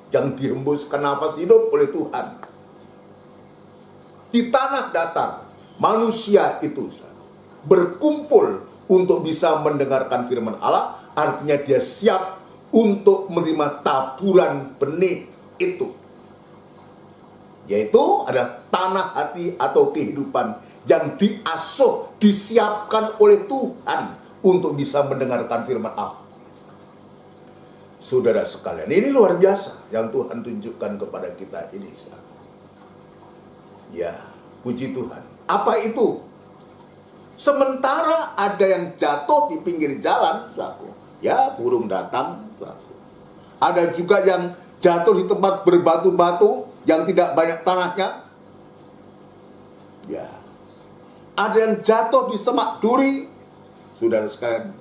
yang dihembuskan nafas hidup oleh Tuhan. Di tanah datar, manusia itu berkumpul untuk bisa mendengarkan firman Allah, artinya dia siap untuk menerima taburan benih itu, yaitu ada tanah hati atau kehidupan yang diasuh, disiapkan oleh Tuhan untuk bisa mendengarkan firman Allah. Saudara sekalian, ini luar biasa yang Tuhan tunjukkan kepada kita ini. Ya, puji Tuhan. Apa itu? Sementara ada yang jatuh di pinggir jalan, ya, burung datang. Ada juga yang jatuh di tempat berbatu-batu yang tidak banyak tanahnya. Ya. Ada yang jatuh di semak duri, saudara sekalian.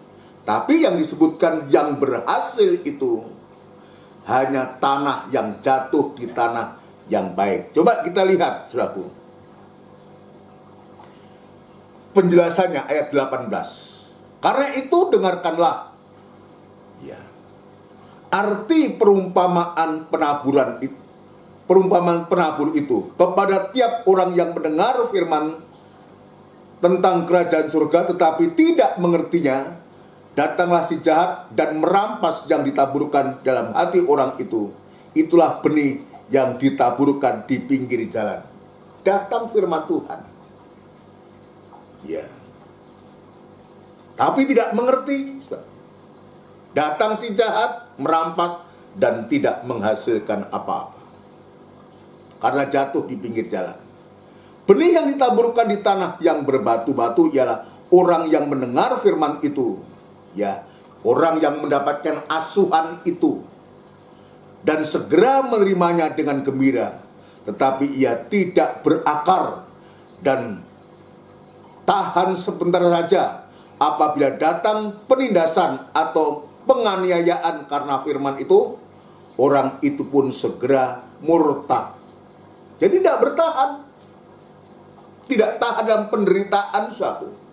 Tapi yang disebutkan yang berhasil itu hanya tanah yang jatuh di tanah yang baik. Coba kita lihat, saudaraku. penjelasannya ayat 18. Karena itu dengarkanlah ya, arti perumpamaan penabur itu kepada tiap orang yang mendengar firman tentang kerajaan surga tetapi tidak mengertinya. Datanglah si jahat dan merampas yang ditaburkan dalam hati orang itu. Itulah benih yang ditaburkan di pinggir jalan. Datang firman Tuhan. Ya. Tapi tidak mengerti. Datang si jahat, merampas dan tidak menghasilkan apa-apa. Karena jatuh di pinggir jalan. Benih yang ditaburkan di tanah yang berbatu-batu ialah orang yang mendengar firman itu. Ya, orang yang mendapatkan asuhan itu dan segera menerimanya dengan gembira, tetapi ia tidak berakar dan tahan sebentar saja apabila datang penindasan atau penganiayaan karena firman itu, orang itu pun segera murtad. Jadi tidak bertahan, tidak tahan dalam penderitaan suatu,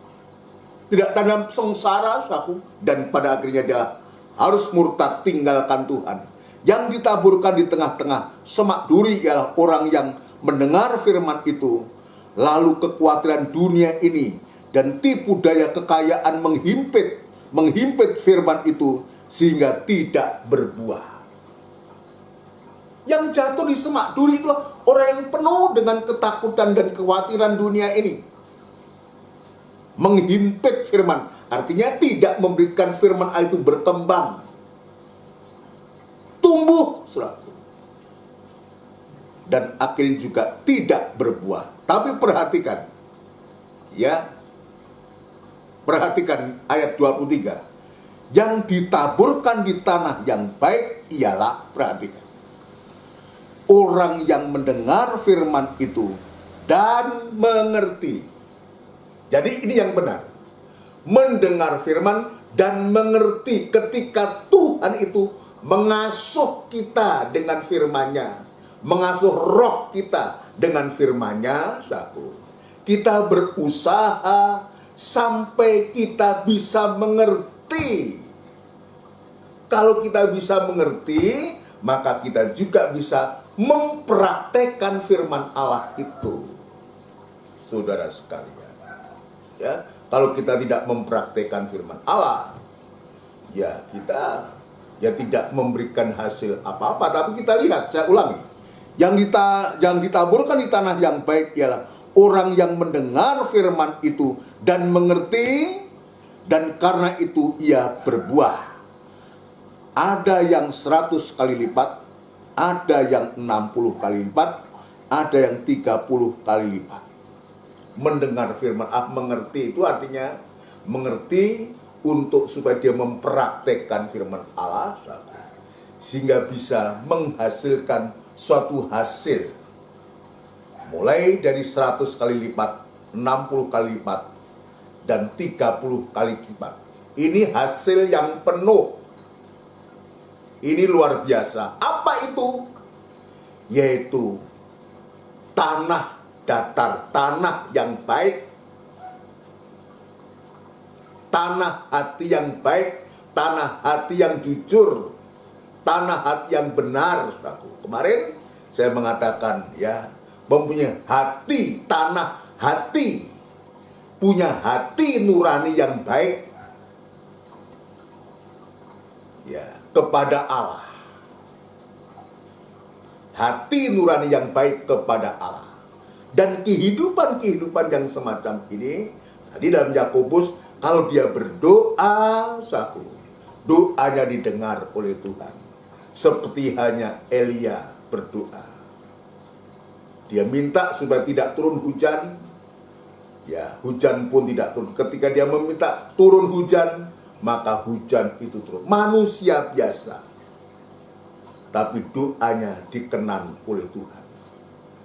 tidak tahan dalam sengsara suatu, dan pada akhirnya dia harus murtad tinggalkan Tuhan. Yang ditaburkan di tengah-tengah semak duri ialah orang yang mendengar firman itu, lalu kekhawatiran dunia ini dan tipu daya kekayaan menghimpit firman itu sehingga tidak berbuah. Yang jatuh di semak duri itulah orang yang penuh dengan ketakutan dan kekhawatiran dunia ini. Menghimpit firman, artinya tidak memberikan firman Allah itu berkembang, tumbuh, saudaraku, dan akhirnya juga tidak berbuah. Tapi perhatikan, ya, perhatikan ayat 23. Yang ditaburkan di tanah yang baik ialah, perhatikan, orang yang mendengar firman itu dan mengerti. Jadi ini yang benar. Mendengar firman dan mengerti ketika Tuhan itu mengasuh kita dengan firman-Nya, mengasuh roh kita dengan firman-Nya, saudaraku. Kita berusaha sampai kita bisa mengerti. Kalau kita bisa mengerti, maka kita juga bisa mempraktekkan firman Allah itu. Saudara sekalian, ya, kalau kita tidak mempraktekkan firman Allah, ya kita tidak memberikan hasil apa-apa. Tapi kita lihat, saya ulangi, yang ditaburkan di tanah yang baik ialah orang yang mendengar firman itu dan mengerti, dan karena itu ia berbuah. Ada yang 100 kali lipat, ada yang 60 kali lipat, ada yang 30 kali lipat. Mendengar firman Allah, mengerti itu artinya mengerti untuk supaya dia mempraktekkan firman Allah sehingga bisa menghasilkan suatu hasil. Mulai dari 100 kali lipat, 60 kali lipat, dan 30 kali lipat. Ini hasil yang penuh. Ini luar biasa. Apa itu? Yaitu tanah datar, tanah yang baik, tanah hati yang baik, tanah hati yang jujur, tanah hati yang benar. Kemarin saya mengatakan, ya, mempunyai hati, tanah hati, punya hati nurani yang baik, ya, kepada Allah. Hati nurani yang baik kepada Allah. Dan kehidupan yang semacam ini, tadi dalam Yakobus, kalau dia berdoa, doanya didengar oleh Tuhan. Seperti hanya Elia berdoa. Dia minta supaya tidak turun hujan, ya, hujan pun tidak turun. Ketika dia meminta turun hujan, maka hujan itu turun. Manusia biasa, tapi doanya dikenan oleh Tuhan.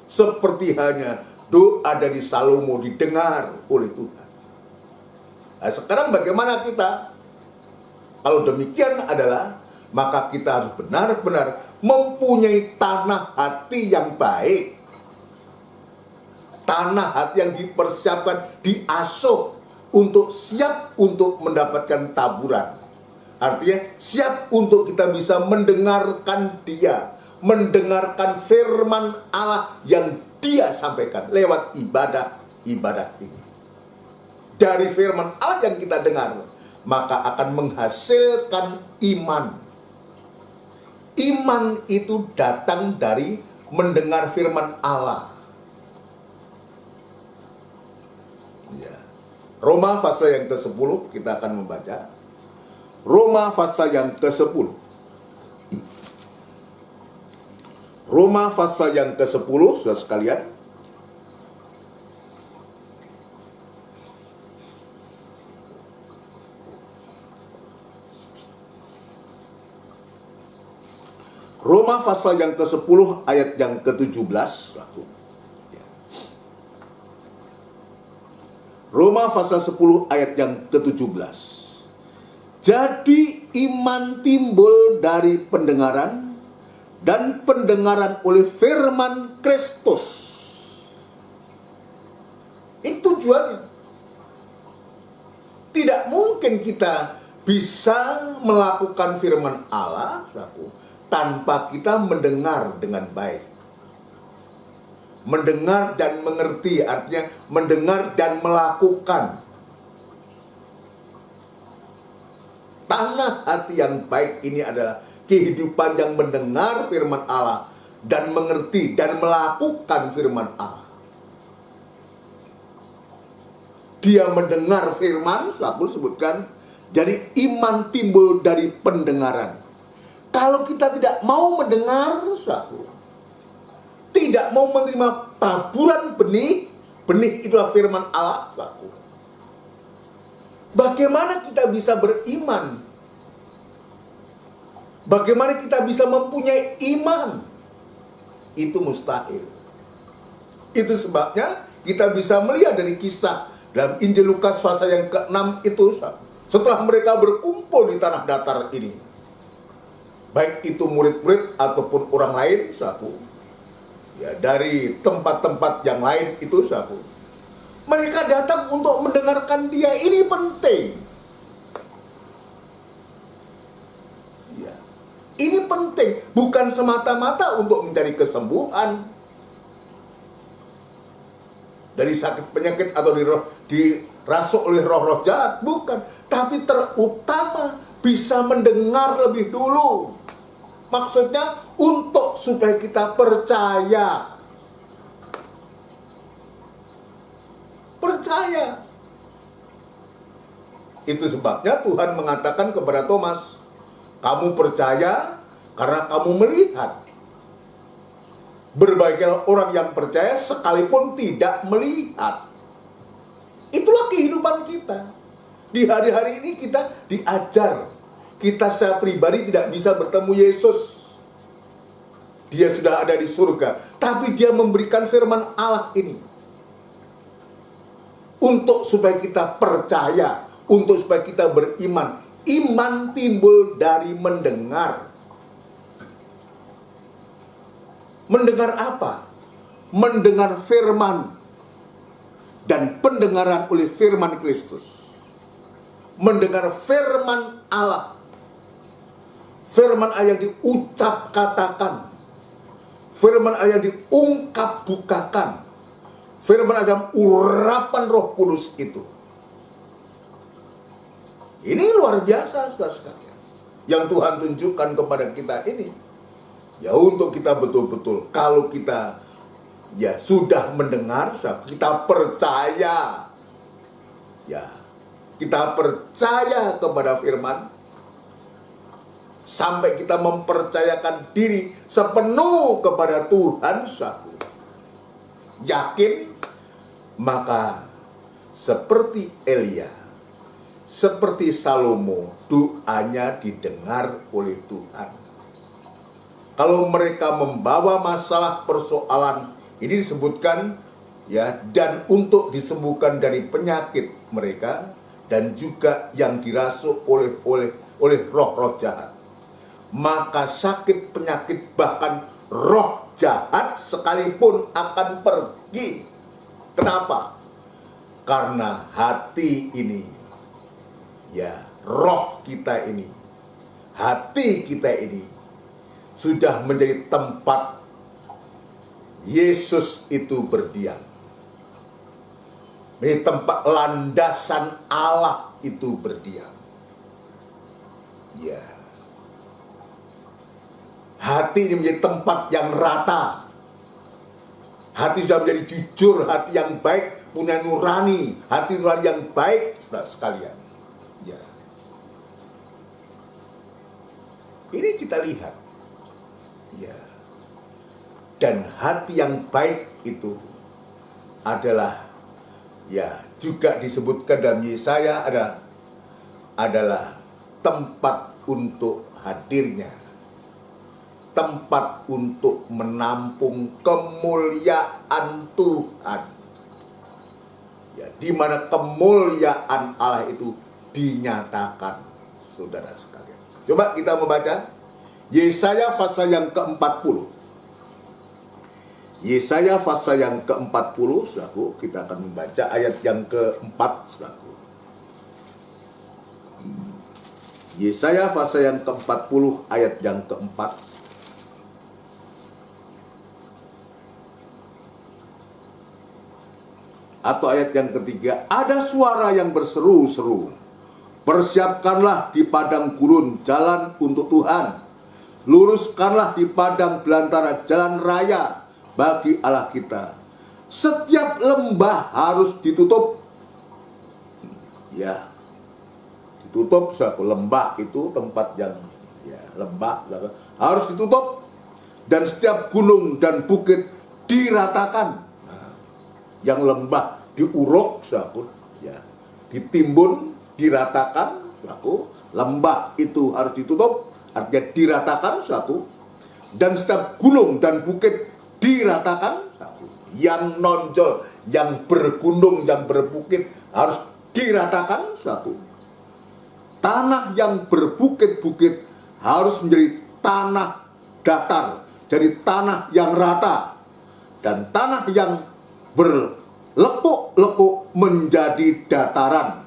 Seperti hanya doa dari Salomo didengar oleh Tuhan. Nah, sekarang bagaimana kita? Kalau demikian adalah, maka kita harus benar-benar mempunyai tanah hati yang baik. tanah hati yang dipersiapkan, diasuh untuk siap untuk mendapatkan taburan. Artinya siap untuk kita bisa mendengarkan Dia, mendengarkan firman Allah yang Dia sampaikan lewat ibadah ini. Dari firman Allah yang kita dengar, maka akan menghasilkan iman. Iman itu datang dari mendengar firman Allah. Ya. Roma pasal yang ke-10 kita akan membaca. Roma pasal yang ke-10. Roma pasal yang ke-10, saudara sekalian. Roma pasal yang ke-10 ayat yang ke-17. Roma pasal 10 ayat yang ke-17. Jadi iman timbul dari pendengaran, dan pendengaran oleh firman Kristus. Itu tujuannya. Tidak mungkin kita bisa melakukan firman Allah tanpa kita mendengar dengan baik. Mendengar dan mengerti, artinya mendengar dan melakukan. Tanah hati yang baik ini adalah kehidupan yang mendengar firman Allah dan mengerti dan melakukan firman Allah. Dia mendengar firman, aku sebutkan, jadi iman timbul dari pendengaran. Kalau kita tidak mau mendengar sesuatu, tidak mau menerima taburan benih itulah firman Allah, bagaimana kita bisa beriman? Bagaimana kita bisa mempunyai iman? Itu mustahil. Itu sebabnya kita bisa melihat dari kisah dalam Injil Lukas pasal yang ke-6 itu, setelah mereka berkumpul di tanah datar ini, baik itu murid-murid ataupun orang lain, ya, dari tempat-tempat yang lain itu, mereka datang untuk mendengarkan Dia. Ini penting. Ya, ini penting, bukan semata-mata untuk mencari kesembuhan dari sakit penyakit atau dirasuk oleh roh-roh jahat, bukan. Tapi terutama bisa mendengar lebih dulu. Maksudnya untuk supaya kita percaya. Percaya. Itu sebabnya Tuhan mengatakan kepada Thomas, kamu percaya karena kamu melihat. Berbagai orang yang percaya sekalipun tidak melihat. Itulah kehidupan kita. Di hari-hari ini kita diajar. Kita secara pribadi tidak bisa bertemu Yesus. Dia sudah ada di surga. Tapi Dia memberikan firman Allah ini. Untuk supaya kita percaya. Untuk supaya kita beriman. Iman timbul dari mendengar. Mendengar apa? Mendengar firman. Dan pendengaran oleh firman Kristus. Mendengar firman Allah. Firman Allah yang diucap katakan. Firman Allah yang diungkap bukakan. Firman Allah dalam urapan Roh Kudus itu. Ini luar biasa, saudara sekalian. Yang Tuhan tunjukkan kepada kita ini. Ya, untuk kita betul-betul, kalau kita ya sudah mendengar, kita percaya. Ya, kita percaya kepada firman. Sampai kita mempercayakan diri sepenuh kepada Tuhan, yakin, maka seperti Elia, seperti Salomo, doanya didengar oleh Tuhan. Kalau mereka membawa masalah persoalan, ini disebutkan ya, dan untuk disembuhkan dari penyakit mereka dan juga yang dirasuk oleh roh-roh jahat. Maka sakit penyakit bahkan roh jahat sekalipun akan pergi. Kenapa? Karena hati ini, ya, roh kita ini, hati kita ini sudah menjadi tempat Yesus itu berdiam. Menjadi tempat landasan Allah itu berdiam. Ya. Hati ini menjadi tempat yang rata. Hati sudah menjadi jujur, hati yang baik, punya nurani, hati nurani yang baik, saudara sekalian. Ya. Ini kita lihat. Ya. Dan hati yang baik itu adalah, ya, juga disebutkan dalam Yesaya adalah tempat untuk hadirnya, tempat untuk menampung kemuliaan Tuhan. Ya, di mana kemuliaan Allah itu dinyatakan, saudara sekalian. Coba kita membaca Yesaya pasal yang ke-40. Yesaya pasal yang ke-40, saudaraku, kita akan membaca ayat yang ke-4, saudaraku. Yesaya pasal yang ke-40 ayat yang ke-4. Atau ayat yang ketiga, ada suara yang berseru-seru, persiapkanlah di padang gurun jalan untuk Tuhan, luruskanlah di padang belantara jalan raya bagi Allah kita. Setiap lembah harus ditutup. Ya, ditutup, suatu lembah itu tempat yang, ya, lembah harus ditutup, dan setiap gunung dan bukit diratakan. Yang lembah diuruk, saudaraku, ya, ditimbun, diratakan, saudaraku. Lembah itu harus ditutup, artinya diratakan, saudaraku. Dan setiap gunung dan bukit diratakan, saudaraku. Yang nonjol, yang bergunung, yang berbukit harus diratakan, saudaraku. Tanah yang berbukit-bukit harus menjadi tanah datar, jadi tanah yang rata. Dan tanah yang berlekuk-lekuk menjadi dataran,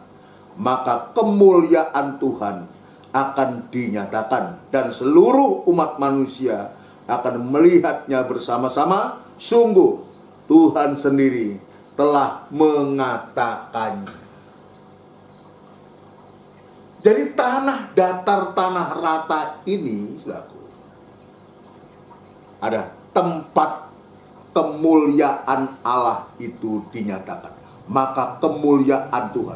maka kemuliaan Tuhan akan dinyatakan, dan seluruh umat manusia akan melihatnya bersama-sama. Sungguh Tuhan sendiri telah mengatakannya. Jadi tanah datar, tanah rata ini, saudaraku, ada tempat kemuliaan Allah itu dinyatakan, maka kemuliaan Tuhan.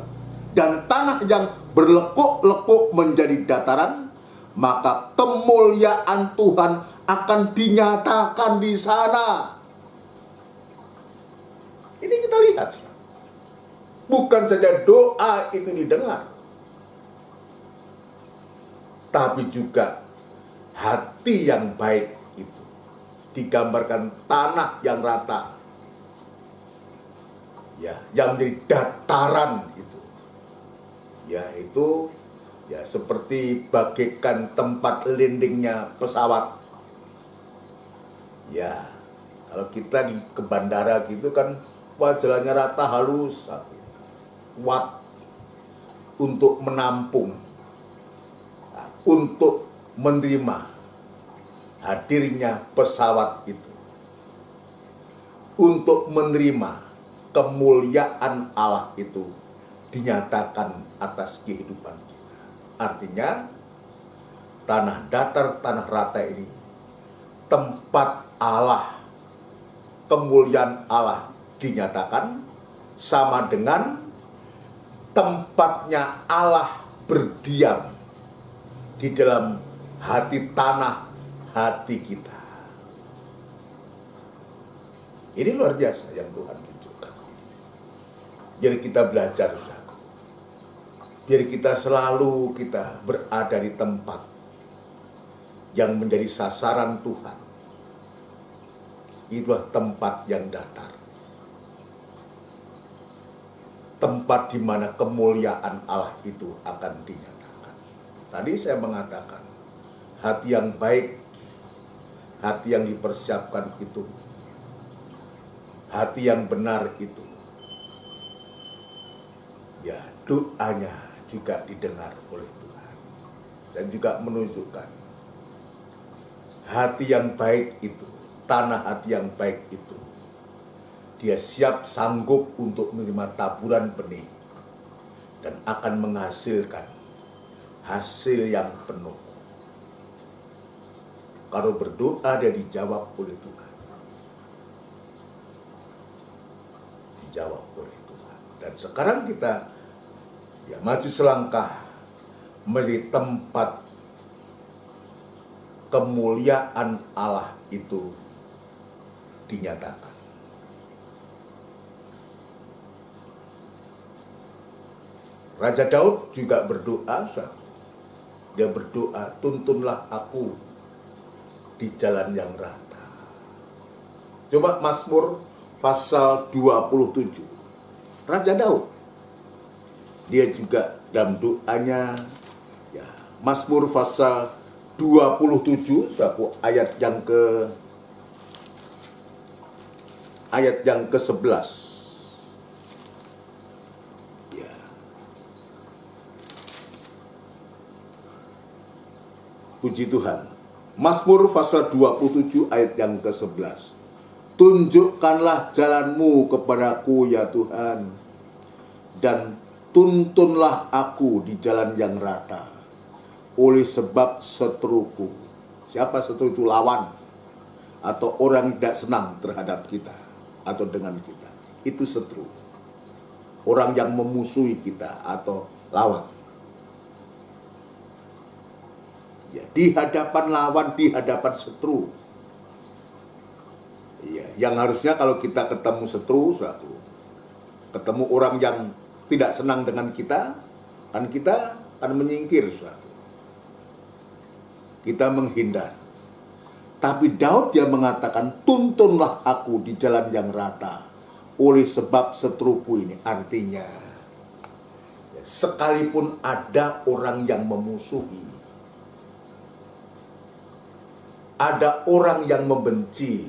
Dan tanah yang berlekuk-lekuk menjadi dataran, maka kemuliaan Tuhan akan dinyatakan di sana. Ini kita lihat, bukan saja doa itu didengar, tapi juga hati yang baik itu digambarkan tanah yang rata, ya, yang menjadi dataran itu, yaitu, ya, seperti bagaikan tempat landingnya pesawat. Ya, kalau kita ke bandara gitu kan, wah, jalannya rata, halus, kuat untuk menampung, untuk menerima hadirnya pesawat itu, untuk menerima kemuliaan Allah itu dinyatakan atas kehidupan kita. Artinya tanah datar, tanah rata ini tempat Allah, kemuliaan Allah dinyatakan, sama dengan tempatnya Allah berdiam di dalam hati tanah hati kita. Ini luar biasa yang Tuhan tunjukkan. Jadi kita belajar, saudara. Biar kita selalu berada di tempat yang menjadi sasaran Tuhan. Itulah tempat yang datar. Tempat di mana kemuliaan Allah itu akan dinyatakan. Tadi saya mengatakan, hati yang baik, hati yang dipersiapkan itu, hati yang benar itu ya doanya juga didengar oleh Tuhan. Dan juga menunjukkan hati yang baik itu, tanah hati yang baik itu, dia siap sanggup untuk menerima taburan benih dan akan menghasilkan hasil yang penuh. Kalau berdoa dia dijawab oleh Tuhan. Dijawab oleh Tuhan. Dan sekarang kita ya maju selangkah menjadi tempat kemuliaan Allah itu dinyatakan. Raja Daud juga berdoa, dia berdoa, tuntunlah aku di jalan yang rata. Coba Mazmur pasal 27. Raja Daud, dia juga dalam doanya, ya, Mazmur pasal 27, ayat yang ke-11. Ya. Puji Tuhan. Mazmur pasal 27 ayat yang ke-11. Tunjukkanlah jalanmu kepadaku ya Tuhan, dan tuntunlah aku di jalan yang rata, oleh sebab seteruku. Siapa setru itu? Lawan, atau orang tidak senang terhadap kita atau dengan kita. Itu setru. Orang yang memusuhi kita atau lawan. Ya, di hadapan lawan, di hadapan setru. Ya, yang harusnya kalau kita ketemu setru, ketemu orang yang tidak senang dengan kita, kan kita akan menyingkir, kita menghindar. Tapi Daud dia mengatakan, tuntunlah aku di jalan yang rata, oleh sebab setruku ini. Artinya, sekalipun ada orang yang memusuhi, ada orang yang membenci,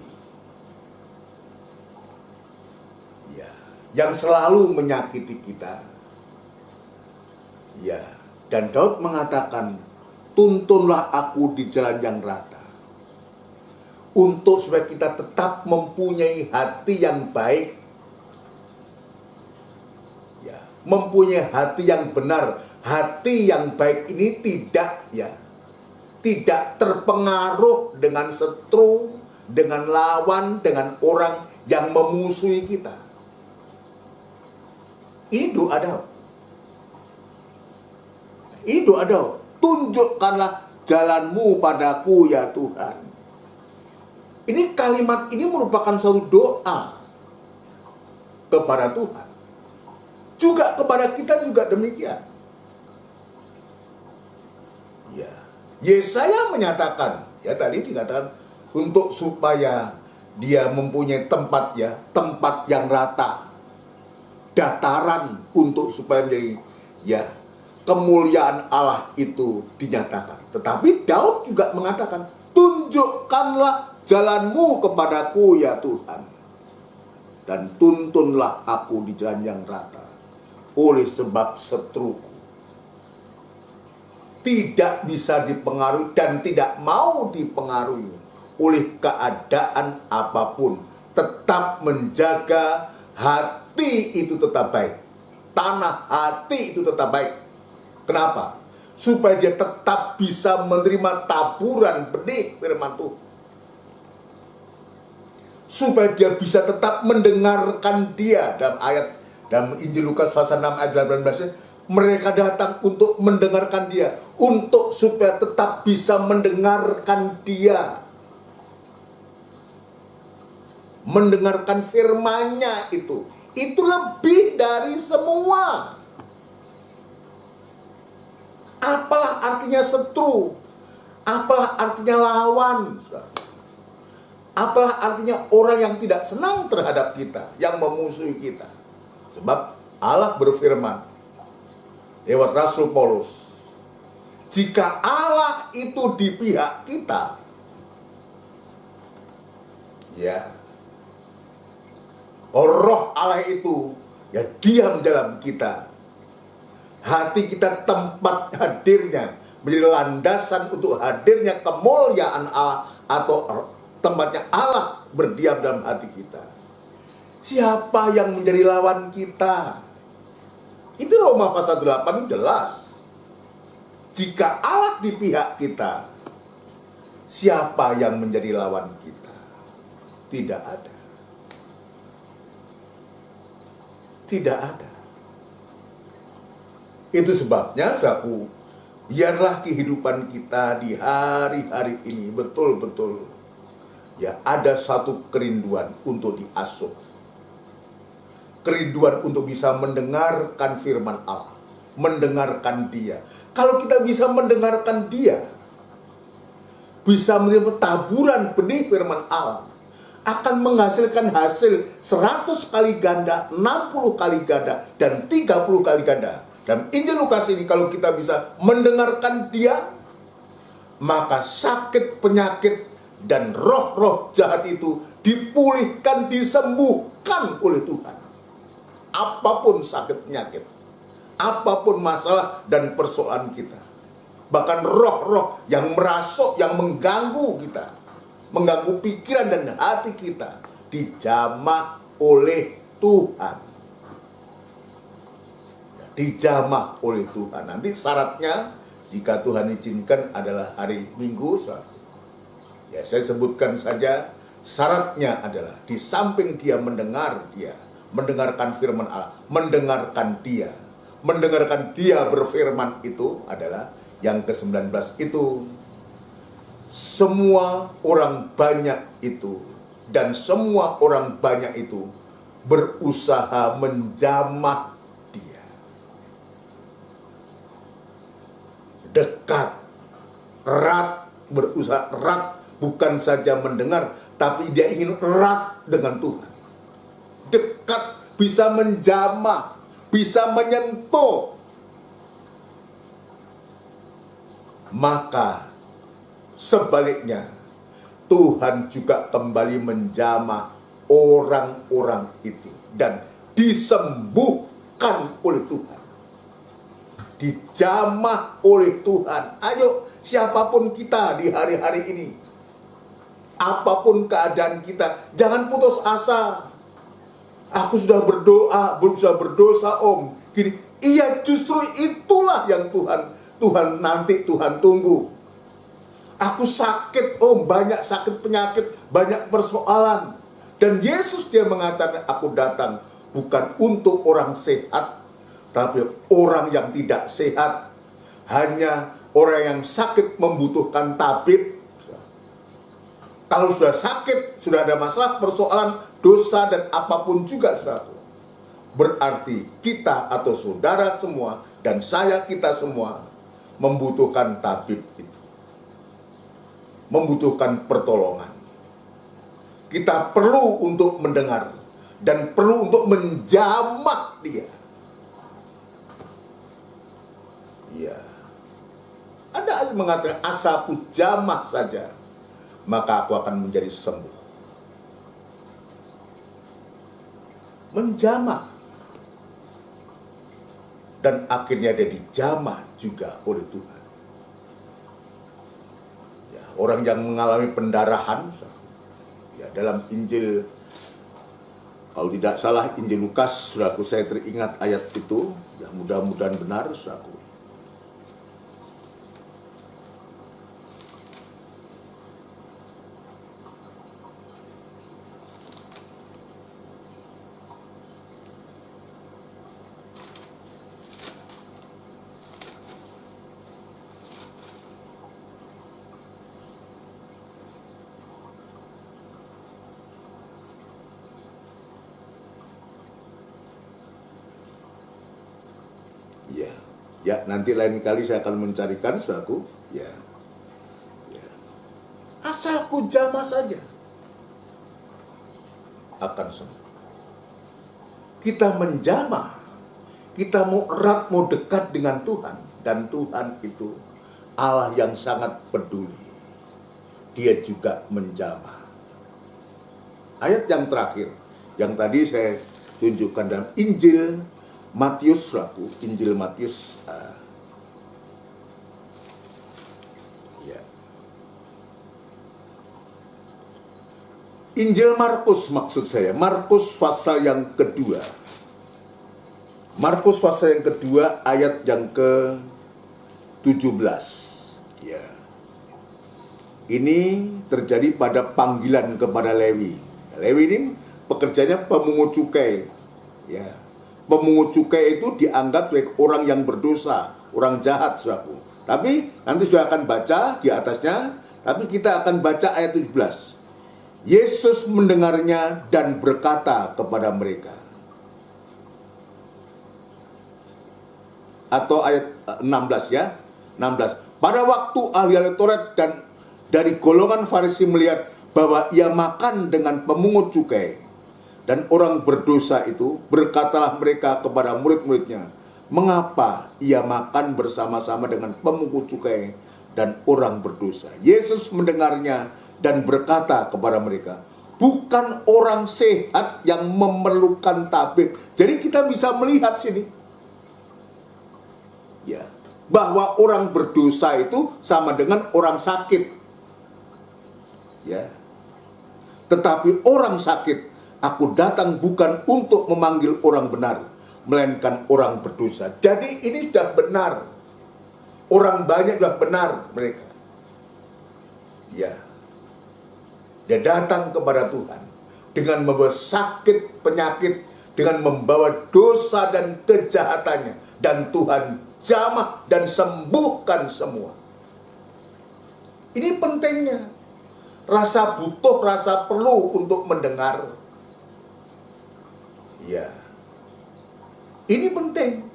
ya, yang selalu menyakiti kita, ya, dan Daud mengatakan, tuntunlah aku di jalan yang rata, untuk supaya kita tetap mempunyai hati yang baik, ya, mempunyai hati yang benar. Hati yang baik ini tidak terpengaruh dengan setru, dengan lawan, dengan orang yang memusuhi kita. Ini doa Daud. Ini doa Daud. Tunjukkanlah jalanmu padaku ya Tuhan. Ini kalimat ini merupakan suatu doa kepada Tuhan. Juga kepada kita juga demikian. Ya, Yesaya menyatakan, ya tadi dikatakan untuk supaya dia mempunyai tempat yang rata, dataran untuk supaya menjadi kemuliaan Allah itu dinyatakan. Tetapi Daud juga mengatakan, tunjukkanlah jalanmu kepadaku ya Tuhan, dan tuntunlah aku di jalan yang rata, oleh sebab setruku tidak bisa dipengaruhi dan tidak mau dipengaruhi oleh keadaan apapun. Tetap menjaga hati itu tetap baik, tanah hati itu tetap baik. Kenapa? Supaya dia tetap bisa menerima taburan benih firman Tuhan, supaya dia bisa tetap mendengarkan dia. Dalam Injil Lukas pasal 6 ayat 18, mereka datang untuk mendengarkan dia, untuk supaya tetap bisa mendengarkan dia, mendengarkan firman-Nya itu lebih dari semua. Apalah artinya setru, apalah artinya lawan, apalah artinya orang yang tidak senang terhadap kita, yang memusuhi kita. Sebab Allah berfirman lewat Rasul Paulus, jika Allah itu di pihak kita, ya, Roh Allah itu diam dalam kita, hati kita tempat hadirnya, menjadi landasan untuk hadirnya kemuliaan Allah, atau tempatnya Allah berdiam dalam hati kita. Siapa yang menjadi lawan kita? Itu Roma pasal 8 jelas. Jika Allah di pihak kita, siapa yang menjadi lawan kita? Tidak ada. Tidak ada. Itu sebabnya, saudaraku, biarlah kehidupan kita di hari-hari ini betul-betul ya ada satu kerinduan untuk diasuh. Kerinduan untuk bisa mendengarkan firman Allah, mendengarkan Dia. Kalau kita bisa mendengarkan Dia, bisa menerima taburan benih firman Allah, akan menghasilkan hasil 100 kali ganda, 60 kali ganda, dan 30 kali ganda. Dan Injil Lukas ini, kalau kita bisa mendengarkan Dia, maka sakit, penyakit, dan roh-roh jahat itu dipulihkan, disembuhkan oleh Tuhan. Apapun sakit penyakit, apapun masalah dan persoalan kita, bahkan roh-roh yang merasuk, yang mengganggu kita, mengganggu pikiran dan hati kita, dijamah oleh Tuhan. Dijamah oleh Tuhan. Nanti syaratnya, jika Tuhan izinkan, adalah hari Minggu. Ya, saya sebutkan saja, syaratnya adalah di samping dia mendengarkan firman Allah, mendengarkan dia berfirman, itu adalah yang ke-19 itu. Semua orang banyak itu, dan semua orang banyak itu berusaha menjamah dia. Dekat, erat, berusaha erat, bukan saja mendengar, tapi dia ingin erat dengan Tuhan. Dekat, bisa menjamah, bisa menyentuh. Maka sebaliknya, Tuhan juga kembali menjamah orang-orang itu dan disembuhkan oleh Tuhan. Dijamah oleh Tuhan. Ayo, siapapun kita di hari-hari ini, apapun keadaan kita, jangan putus asa. Aku sudah berdoa, sudah berdosa om. Gini, iya, justru itulah yang Tuhan nanti Tuhan tunggu. Aku sakit om, banyak sakit penyakit, banyak persoalan. Dan Yesus dia mengatakan, aku datang bukan untuk orang sehat, tapi orang yang tidak sehat. Hanya orang yang sakit membutuhkan tabib. Kalau sudah sakit, sudah ada masalah, persoalan, dosa, dan apapun juga, saudara, berarti kita atau saudara semua, dan kita semua, membutuhkan tabib itu. Membutuhkan pertolongan. Kita perlu untuk mendengar, dan perlu untuk menjamah dia. Ya. Ada yang mengatakan, asalku jamah saja, maka aku akan menjadi sembuh. Menjamah. Dan akhirnya dia dijamah juga oleh Tuhan. Ya, orang yang mengalami pendarahan, ya, dalam Injil, kalau tidak salah Injil Lukas, saudaraku, saya teringat ayat itu, ya mudah-mudahan benar, saudaraku. Ya, nanti lain kali saya akan mencarikan, saudaraku. Ya. Asalku jamah saja, akan sembuh. Kita menjamah, kita mau erat, mau dekat dengan Tuhan. Dan Tuhan itu Allah yang sangat peduli. Dia juga menjamah. Ayat yang terakhir, yang tadi saya tunjukkan dalam Injil Matius, saudaraku, Injil Matius. Ya. Injil Markus maksud saya, Markus pasal yang kedua. Markus pasal yang kedua ayat yang ke-17. Ya. Ini terjadi pada panggilan kepada Lewi. Lewi ini pekerjaannya pemungut cukai. Ya. Pemungut cukai itu dianggap sebagai orang yang berdosa, orang jahat, saudaraku. Tapi nanti sudah akan baca di atasnya, tapi kita akan baca ayat 17. Yesus mendengarnya dan berkata kepada mereka. Atau ayat 16 ya. 16. Pada waktu ahli-ahli Taurat dan dari golongan Farisi melihat bahwa ia makan dengan pemungut cukai dan orang berdosa itu, berkatalah mereka kepada murid-muridnya, mengapa ia makan bersama-sama dengan pemungut cukai dan orang berdosa? Yesus mendengarnya dan berkata kepada mereka, bukan orang sehat yang memerlukan tabib. Jadi kita bisa melihat sini, ya, bahwa orang berdosa itu sama dengan orang sakit. Ya. Tetapi orang sakit, aku datang bukan untuk memanggil orang benar, melainkan orang berdosa. Jadi ini sudah benar. Orang banyak sudah benar mereka. Ya. Dia datang kepada Tuhan dengan membawa sakit, penyakit, dengan membawa dosa dan kejahatannya. Dan Tuhan jamah dan sembuhkan semua. Ini pentingnya. Rasa butuh, rasa perlu untuk mendengar. Ya. Ini penting.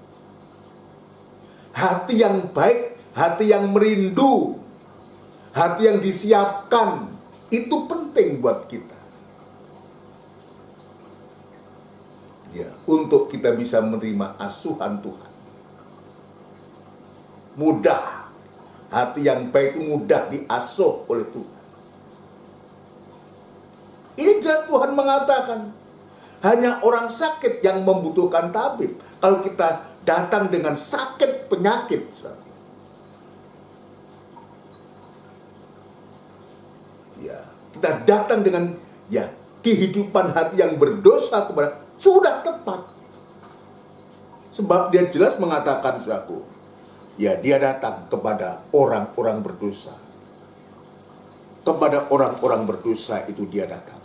Hati yang baik, hati yang merindu, hati yang disiapkan, itu penting buat kita. Ya, untuk kita bisa menerima asuhan Tuhan. Mudah. Hati yang baik itu mudah diasuh oleh Tuhan. Ini jelas Tuhan mengatakan, hanya orang sakit yang membutuhkan tabib. Kalau kita datang dengan sakit penyakit, ya, kita datang dengan kehidupan hati yang berdosa kepada, sudah tepat. Sebab dia jelas mengatakan, saudaraku, ya, dia datang kepada orang-orang berdosa. Kepada orang-orang berdosa itu dia datang.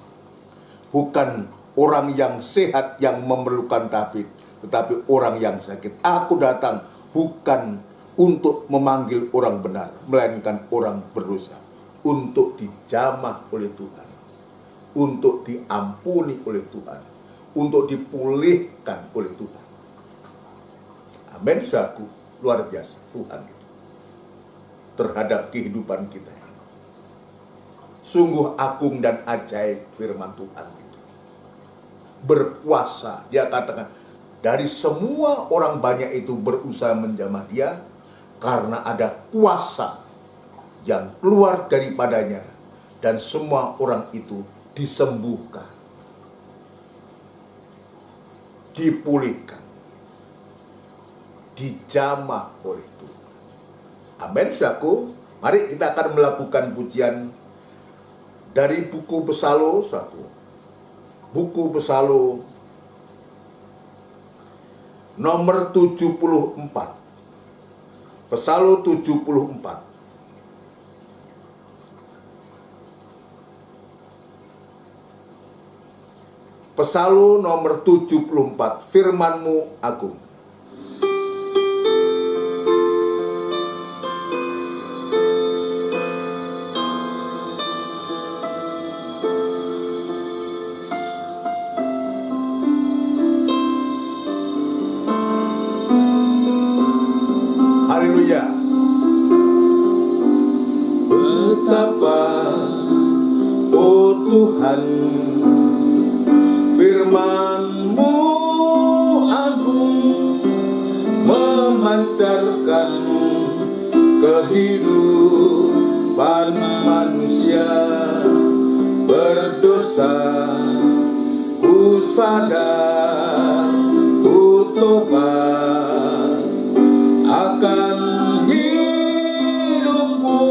Bukan orang yang sehat yang memerlukan tabib, tetapi orang yang sakit. Aku datang bukan untuk memanggil orang benar, melainkan orang berdosa. Untuk dijamah oleh Tuhan, untuk diampuni oleh Tuhan, untuk dipulihkan oleh Tuhan. Amin, saudaraku. Luar biasa Tuhan itu terhadap kehidupan kita. Sungguh agung dan ajaib firman Tuhan itu. Berkuasa. Dia katakan, dari semua orang banyak itu berusaha menjamah dia, karena ada kuasa yang keluar daripadanya, dan semua orang itu disembuhkan, dipulihkan, dijamah oleh Tuhan. Amin, saudaraku. Mari kita akan melakukan pujian dari buku Psallo, saudaraku. Buku Psallo nomor 74. Psallo 74. Psallo nomor 74. Firman-Mu agung. Haleluya. Betapa, oh Tuhan, firman-Mu agung, memancarkan kehidupan manusia berdosa. Ku sadar, ku bertobat akan hidupku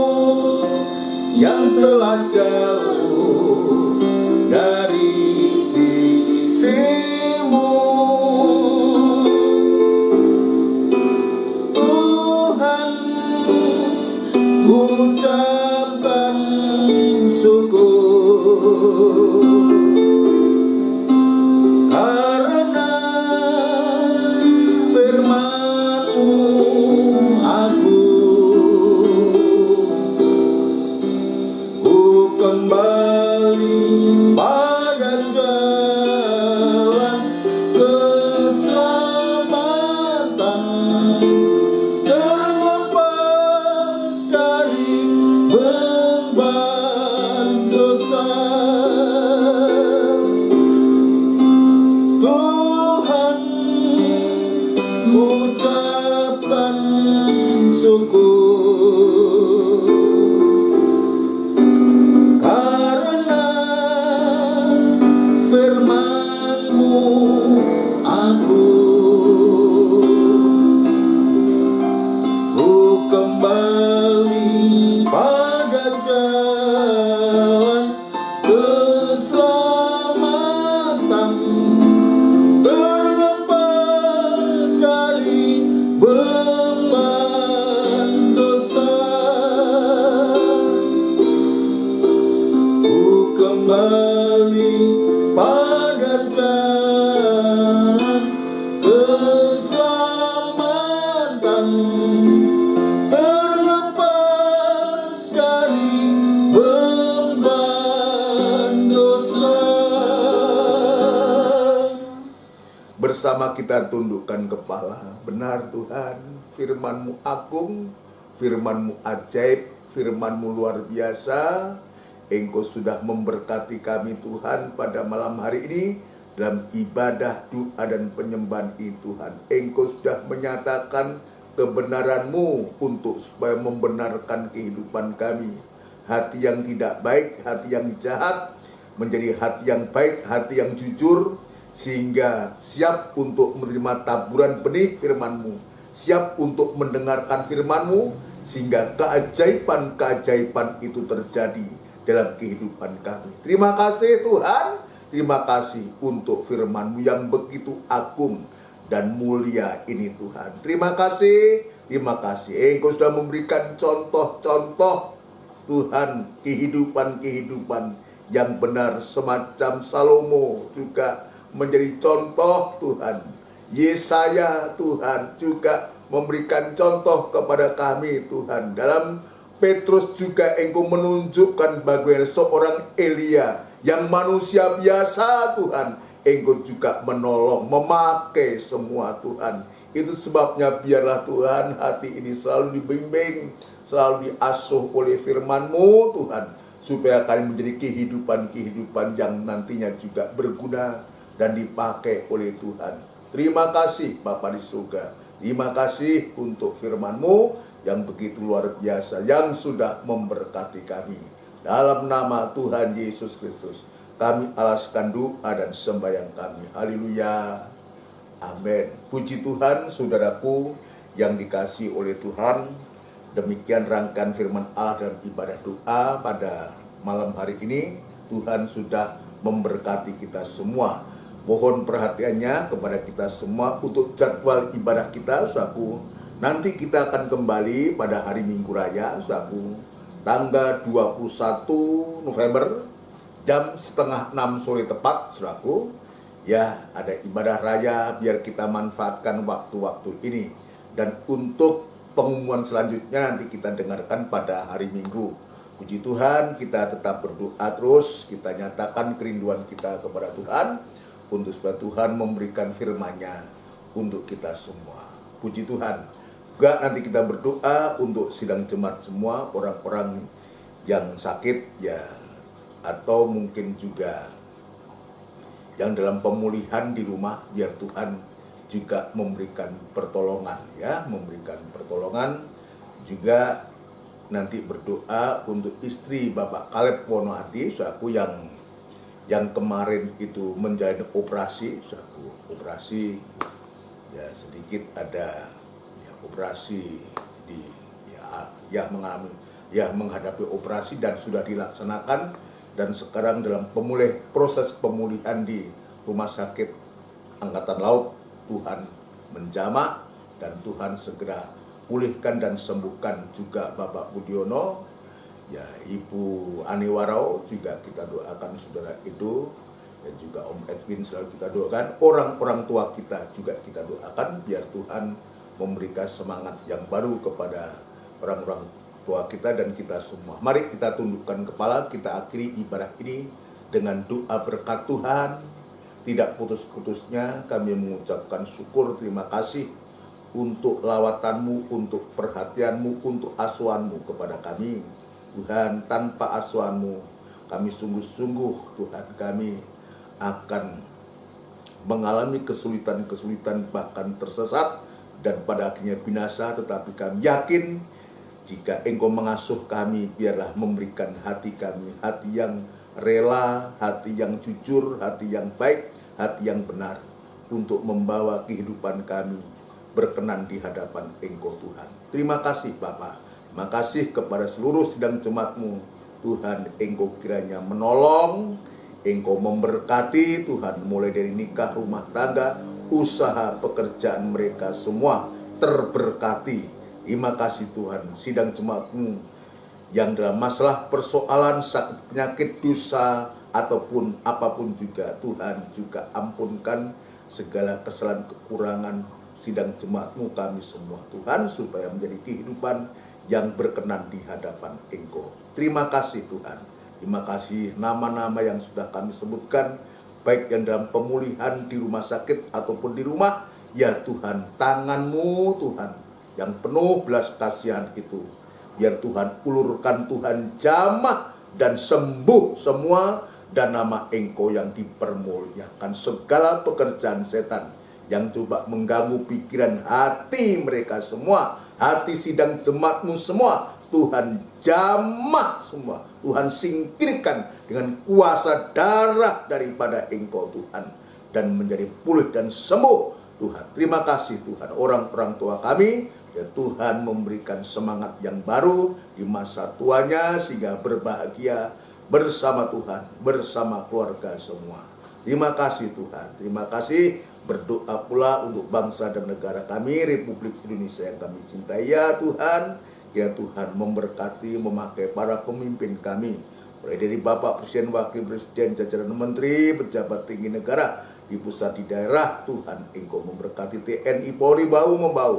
yang telah jauh dari sisimu. Tuhan, ucapkan syukur karena firman-Mu aku kembali pada jalan keselamatan, terlepas dari beban dosa. Tuhan, ucapkan syukur karena firman-Mu aku kembali pada jalan keselamatan, terlepas dari beban dosa. Ku kembali pada jalan keselamatan, terlepas dari beban dosa. Bersama kita tundukkan kepala. Benar Tuhan, firman-Mu agung, firman-Mu ajaib, firman-Mu luar biasa. Engkau sudah memberkati kami Tuhan pada malam hari ini dalam ibadah, doa dan penyembahan ini Tuhan. Engkau sudah menyatakan kebenaran-Mu untuk supaya membenarkan kehidupan kami. Hati yang tidak baik, hati yang jahat menjadi hati yang baik, hati yang jujur, sehingga siap untuk menerima taburan benih firman-Mu, siap untuk mendengarkan firman-Mu, sehingga keajaiban-keajaiban itu terjadi dalam kehidupan kami. Terima kasih Tuhan, terima kasih untuk firman-Mu yang begitu agung dan mulia ini Tuhan. Terima kasih, terima kasih. Engkau sudah memberikan contoh-contoh Tuhan, kehidupan-kehidupan yang benar, semacam Salomo juga menjadi contoh Tuhan. Yesaya Tuhan juga memberikan contoh kepada kami Tuhan. Dalam Petrus juga Engkau menunjukkan bagaimana seorang Elia yang manusia biasa Tuhan, Engkau juga menolong, memakai semua Tuhan. Itu sebabnya biarlah Tuhan hati ini selalu dibimbing, selalu diasuh oleh firman-Mu Tuhan, supaya kami menjadi kehidupan-kehidupan yang nantinya juga berguna dan dipakai oleh Tuhan. Terima kasih Bapa di surga. Terima kasih untuk firman-Mu yang begitu luar biasa, yang sudah memberkati kami. Dalam nama Tuhan Yesus Kristus, kami alaskan doa dan sembahyang kami. Haleluya. Amin. Puji Tuhan, saudaraku yang dikasihi oleh Tuhan. Demikian rangkaian firman Allah dan ibadah doa pada malam hari ini. Tuhan sudah memberkati kita semua. Mohon perhatiannya kepada kita semua untuk jadwal ibadah kita, saudaraku. Nanti kita akan kembali pada hari Minggu Raya, saudaraku, tanggal 21 November, jam 5:30 sore tepat, saudaraku. Ya, ada ibadah raya, biar kita manfaatkan waktu-waktu ini. Dan untuk pengumuman selanjutnya nanti kita dengarkan pada hari Minggu. Puji Tuhan, kita tetap berdoa terus, kita nyatakan kerinduan kita kepada Tuhan, untuk supaya Tuhan memberikan firman-Nya untuk kita semua. Puji Tuhan. Juga nanti kita berdoa untuk sidang jemaat semua, orang-orang yang sakit ya, atau mungkin juga yang dalam pemulihan di rumah, biar Tuhan juga memberikan pertolongan ya, memberikan pertolongan. Juga nanti berdoa untuk istri Bapak Kaleb Wonohadi, saudaraku, yang kemarin itu menjalani operasi, saudaraku, operasi ya sedikit ada ya, operasi di menghadapi operasi dan sudah dilaksanakan, dan sekarang dalam proses pemulihan di Rumah Sakit Angkatan Laut. Tuhan menjamah dan Tuhan segera pulihkan dan sembuhkan juga Bapak Budiono, ya Ibu Ani Warau juga kita doakan, saudara itu, dan juga Om Edwin selalu kita doakan, orang-orang tua kita juga kita doakan biar Tuhan memberikan semangat yang baru kepada orang-orang tua kita dan kita semua. Mari kita tundukkan kepala, kita akhiri ibadah ini dengan doa berkat Tuhan. Tidak putus-putusnya kami mengucapkan syukur, terima kasih untuk lawatanmu, untuk perhatianmu, untuk asuhanmu kepada kami. Tuhan, tanpa asuhanmu kami sungguh-sungguh, Tuhan, kami akan mengalami kesulitan-kesulitan, bahkan tersesat dan pada akhirnya binasa. Tetapi kami yakin jika Engkau mengasuh kami, biarlah memberikan hati kami hati yang rela, hati yang jujur, hati yang baik, hati yang benar, untuk membawa kehidupan kami berkenan di hadapan Engkau Tuhan. Terima kasih Bapa, terima kasih kepada seluruh sidang jemaat-Mu. Tuhan, Engkau kiranya menolong, Engkau memberkati Tuhan, mulai dari nikah, rumah tangga, usaha, pekerjaan mereka semua terberkati. Terima kasih Tuhan, sidang jemaat-Mu yang dalam masalah persoalan sakit penyakit dosa ataupun apapun juga, Tuhan juga ampunkan segala kesalahan kekurangan sidang jemaat-Mu kami semua Tuhan, supaya menjadi kehidupan yang berkenan di hadapan Engkau. Terima kasih Tuhan, terima kasih nama-nama yang sudah kami sebutkan, baik yang dalam pemulihan di rumah sakit ataupun di rumah. Ya Tuhan, tangan-Mu Tuhan yang penuh belas kasihan itu, biar Tuhan ulurkan, Tuhan jamah dan sembuh semua, dan nama Engkau yang dipermuliakan. Segala pekerjaan setan yang coba mengganggu pikiran hati mereka semua, hati sidang jemaat-Mu semua, Tuhan jamah semua, Tuhan singkirkan dengan kuasa darah daripada Engkau Tuhan, dan menjadi pulih dan sembuh Tuhan. Terima kasih Tuhan, orang-orang tua kami, ya Tuhan memberikan semangat yang baru di masa tuanya, sehingga berbahagia bersama Tuhan, bersama keluarga semua. Terima kasih Tuhan, terima kasih. Berdoa pula untuk bangsa dan negara kami, Republik Indonesia yang kami cintai. Ya Tuhan, ya Tuhan memberkati, memakai para pemimpin kami, mulai dari Bapak Presiden, Wakil Presiden, jajaran menteri, pejabat tinggi negara di pusat, di daerah. Tuhan, Engkau memberkati TNI Polri bahu-membahu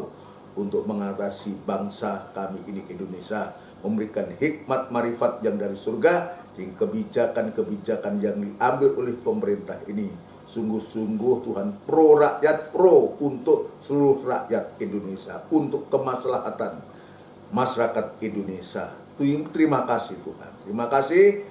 untuk mengatasi bangsa kami ini Indonesia, memberikan hikmat marifat yang dari surga, sehingga kebijakan-kebijakan yang diambil oleh pemerintah ini sungguh-sungguh Tuhan pro rakyat, pro untuk seluruh rakyat Indonesia, untuk kemaslahatan masyarakat Indonesia. Terima kasih Tuhan, terima kasih.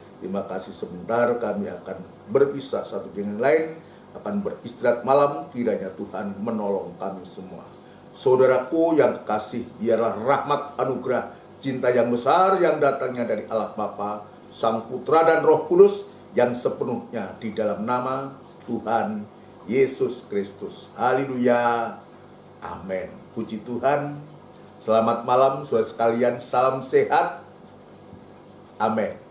Sebentar kami akan berpisah satu dengan lain, akan beristirahat malam. Kiranya Tuhan menolong kami semua. Saudaraku yang kekasih, biarlah rahmat, anugerah, cinta yang besar yang datangnya dari Allah Bapa, Sang Putra dan Roh Kudus, yang sepenuhnya di dalam nama Tuhan Yesus Kristus. Haleluya. Amin. Puji Tuhan. Selamat malam saudara sekalian. Salam sehat. Amin.